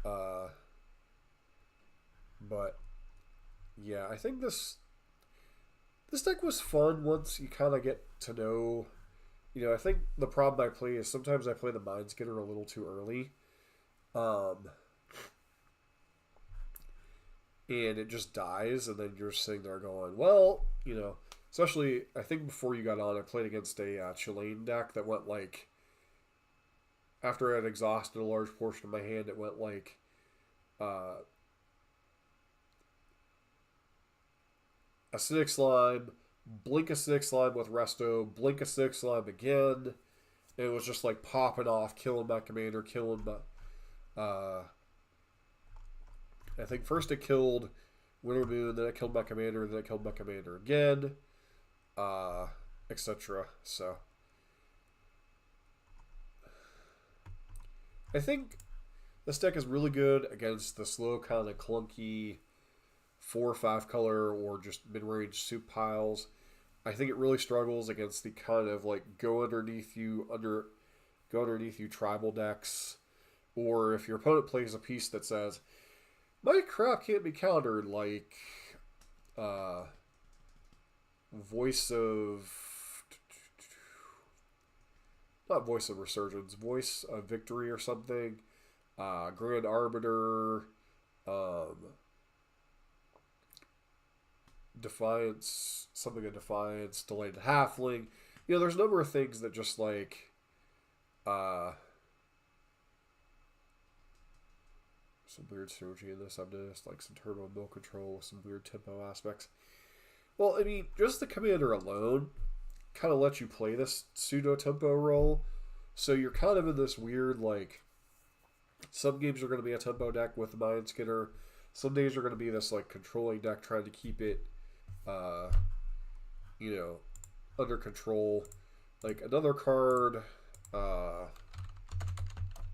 But yeah, I think this deck was fun once you kind of get to know. You know, I think the problem I play is sometimes I play the Mindskinner a little too early. And it just dies, and then you're sitting there going, well, you know, especially, I think before you got on, I played against a Chilean deck that went, like, after I had exhausted a large portion of my hand, it went, like, Acidic Slime, blink Acidic Slime with Resto, blink Acidic Slime again, and it was just, like, popping off, killing my commander, killing my, I think first it killed Winter Moon, then it killed my commander, then it killed my commander again, etc. So, I think this deck is really good against the slow, kind of clunky 4 or 5 color or just mid-range soup piles. I think it really struggles against the kind of like go underneath you tribal decks, or if your opponent plays a piece that says, my crap can't be countered, like Voice of not Voice of Resurgence, Voice of Victory or something. Grand Arbiter, Defiance, something of Defiance, Delayed Halfling. You know, there's a number of things that just like some weird synergy in this. I've noticed like some turbo mill control, some weird tempo aspects. Well, I mean, just the commander alone kind of lets you play this pseudo tempo role, so you're kind of in this weird like. Some games are going to be a tempo deck with Mindskinner. Some days are going to be this like controlling deck trying to keep it, you know, under control. Like another card,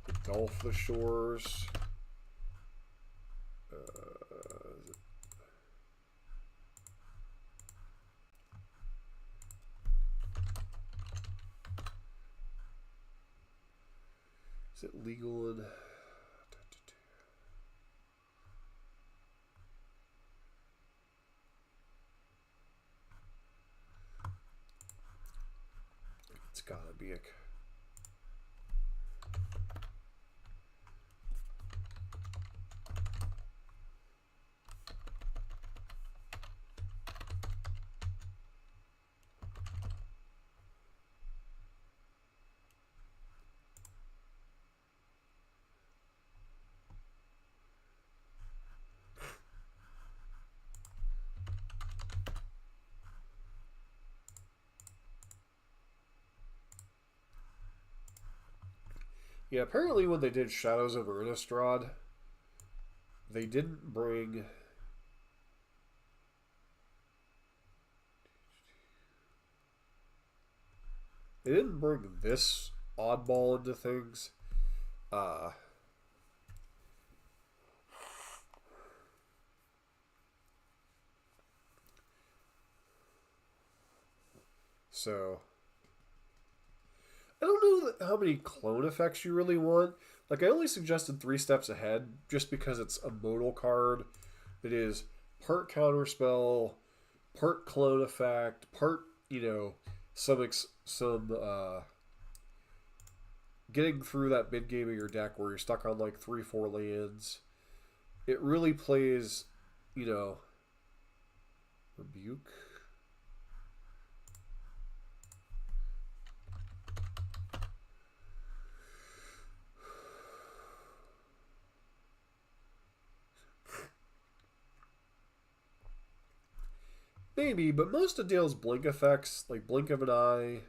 Engulf the Shores. Is it legal in... It's gotta be a... Yeah, apparently when they did Shadows of Innistrad, they didn't bring... They didn't bring this oddball into things. So... I don't know how many clone effects you really want. Like, I only suggested 3 steps ahead just because it's a modal card that is part counterspell, part clone effect, part, you know, some getting through that mid game of your deck where you're stuck on like 3-4 lands. It really plays, you know, Rebuke. Maybe, but most of Dale's blink effects, like Blink of an Eye,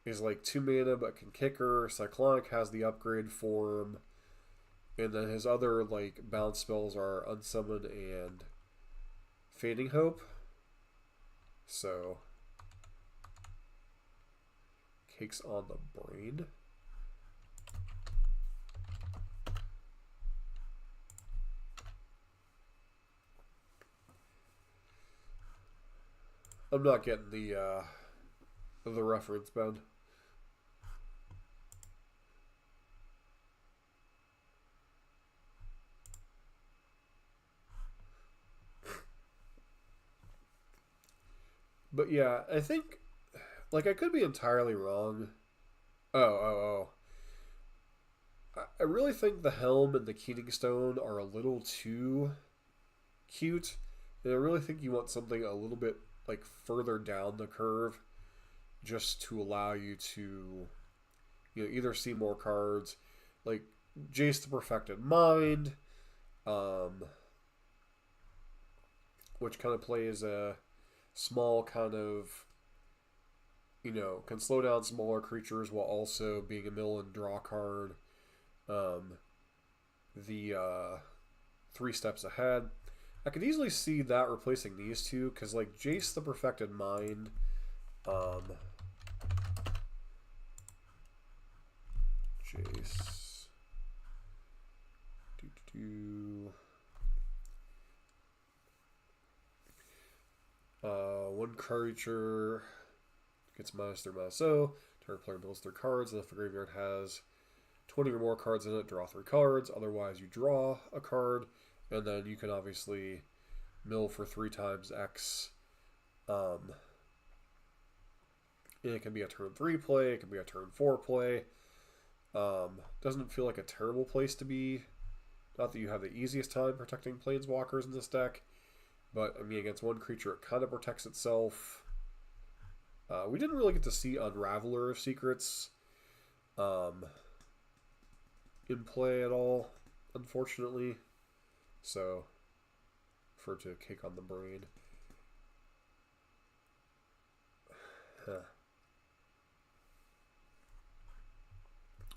is like 2 mana but can kick her. Cyclonic has the upgrade form. And then his other like bounce spells are Unsummon and Fading Hope. So, Cakes on the Brain. I'm not getting the reference, Ben. But yeah, I think, like, I could be entirely wrong. Oh. I really think the Helm and the Keening Stone are a little too cute. And I really think you want something a little bit like further down the curve just to allow you to, you know, either see more cards like Jace the Perfected Mind, which kind of plays a small kind of, you know, can slow down smaller creatures while also being a mill and draw card. The 3 steps ahead. I could easily see that replacing these two, because like Jace the Perfected Mind, Jace, one creature gets -3/-0. Target player builds 3 cards, and if the graveyard has 20 or more cards in it, draw 3 cards. Otherwise, you draw a card. And then you can obviously mill for 3 times X. And it can be a turn 3 play, it can be a turn 4 play. Doesn't feel like a terrible place to be. Not that you have the easiest time protecting planeswalkers in this deck, but I mean, against one creature, it kind of protects itself. We didn't really get to see Unraveler of Secrets in play at all, unfortunately. So, for to kick on the brain.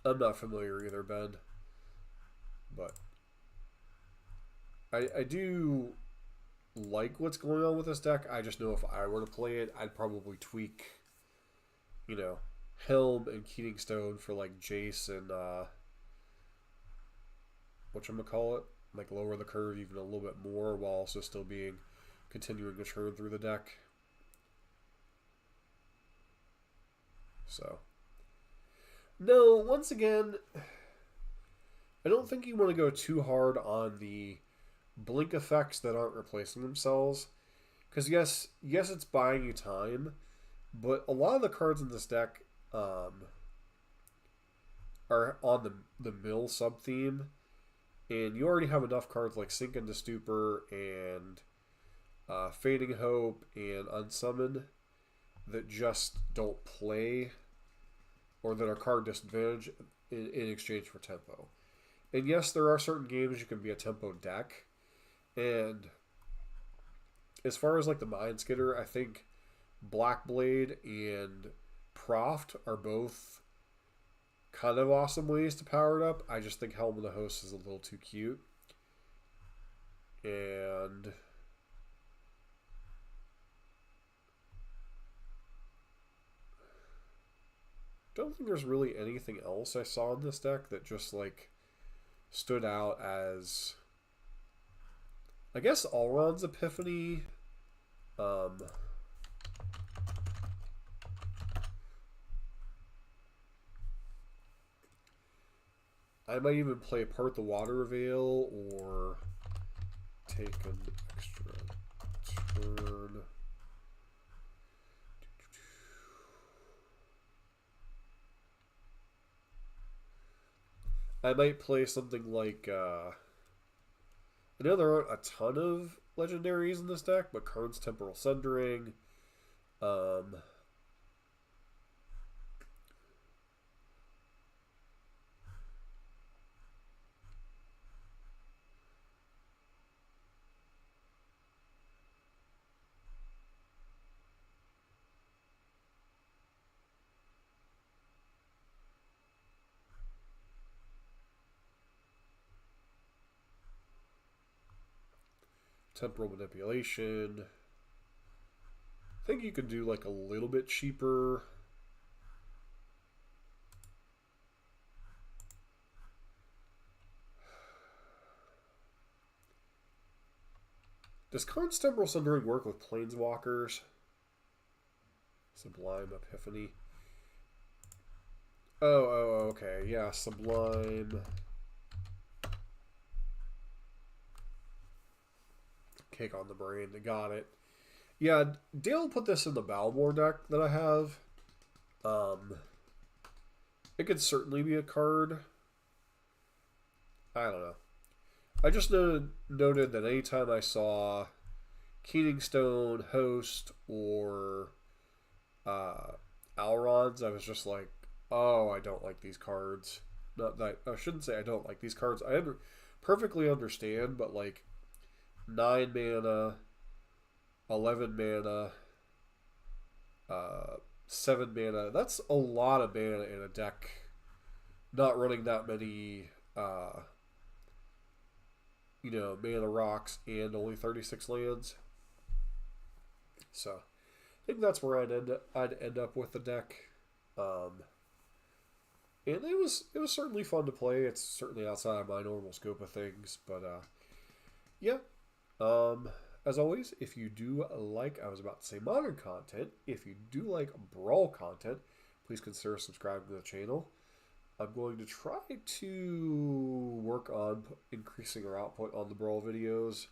I'm not familiar either, Ben. But I do like what's going on with this deck. I just know if I were to play it, I'd probably tweak, you know, Helm and Keating Stone for like Jace and whatchamacallit, like lower the curve even a little bit more while also still continuing to churn through the deck. So, no, once again, I don't think you want to go too hard on the blink effects that aren't replacing themselves. Because yes, it's buying you time, but a lot of the cards in this deck are on the mill sub-theme, and you already have enough cards like Sink into Stupor and Fading Hope and Unsummon that just don't play, or that are card disadvantage in exchange for tempo. And yes, there are certain games you can be a tempo deck. And as far as like the Mindskinner, I think Blackblade and Proft are both kind of awesome ways to power it up. I just think Helm of the Host is a little too cute. And don't think there's really anything else I saw in this deck that just like stood out as, I guess, Alron's Epiphany. I might even play Part the Water Veil or take an extra turn. I might play something like, I know there aren't a ton of legendaries in this deck, but Karn's Temporal Sundering, Temporal Manipulation. I think you can do like a little bit cheaper. Does Karn's Temporal Sundering work with Planeswalkers? Sublime Epiphany. Oh, okay. Yeah, Sublime. Cake on the brain. Got it. Yeah, Dale put this in the Balmor deck that I have. It could certainly be a card. I don't know. I just noted that anytime I saw Keating Stone, Host, or Alrons, I was just like, oh, I don't like these cards. Not that I shouldn't say I don't like these cards. I perfectly understand, but like 9 mana, 11 mana, 7 mana. That's a lot of mana in a deck. Not running that many, mana rocks and only 36 lands. So, I think that's where I'd end up with the deck. And it was certainly fun to play. It's certainly outside of my normal scope of things, but yeah. As always, if you do like, I was about to say modern content, if you do like Brawl content, please consider subscribing to the channel. I'm going to try to work on increasing our output on the Brawl videos,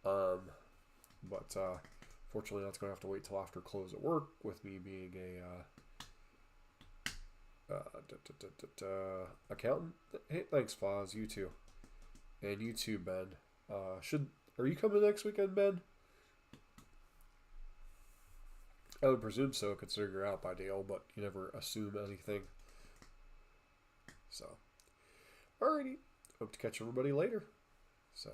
but fortunately that's going to have to wait till after close at work, with me being a Accountant. Hey, thanks, Foz. You too, and you too, Ben. Are you coming next weekend, Ben? I would presume so, considering you're out by Dale, but you never assume anything. So, alrighty. Hope to catch everybody later. So.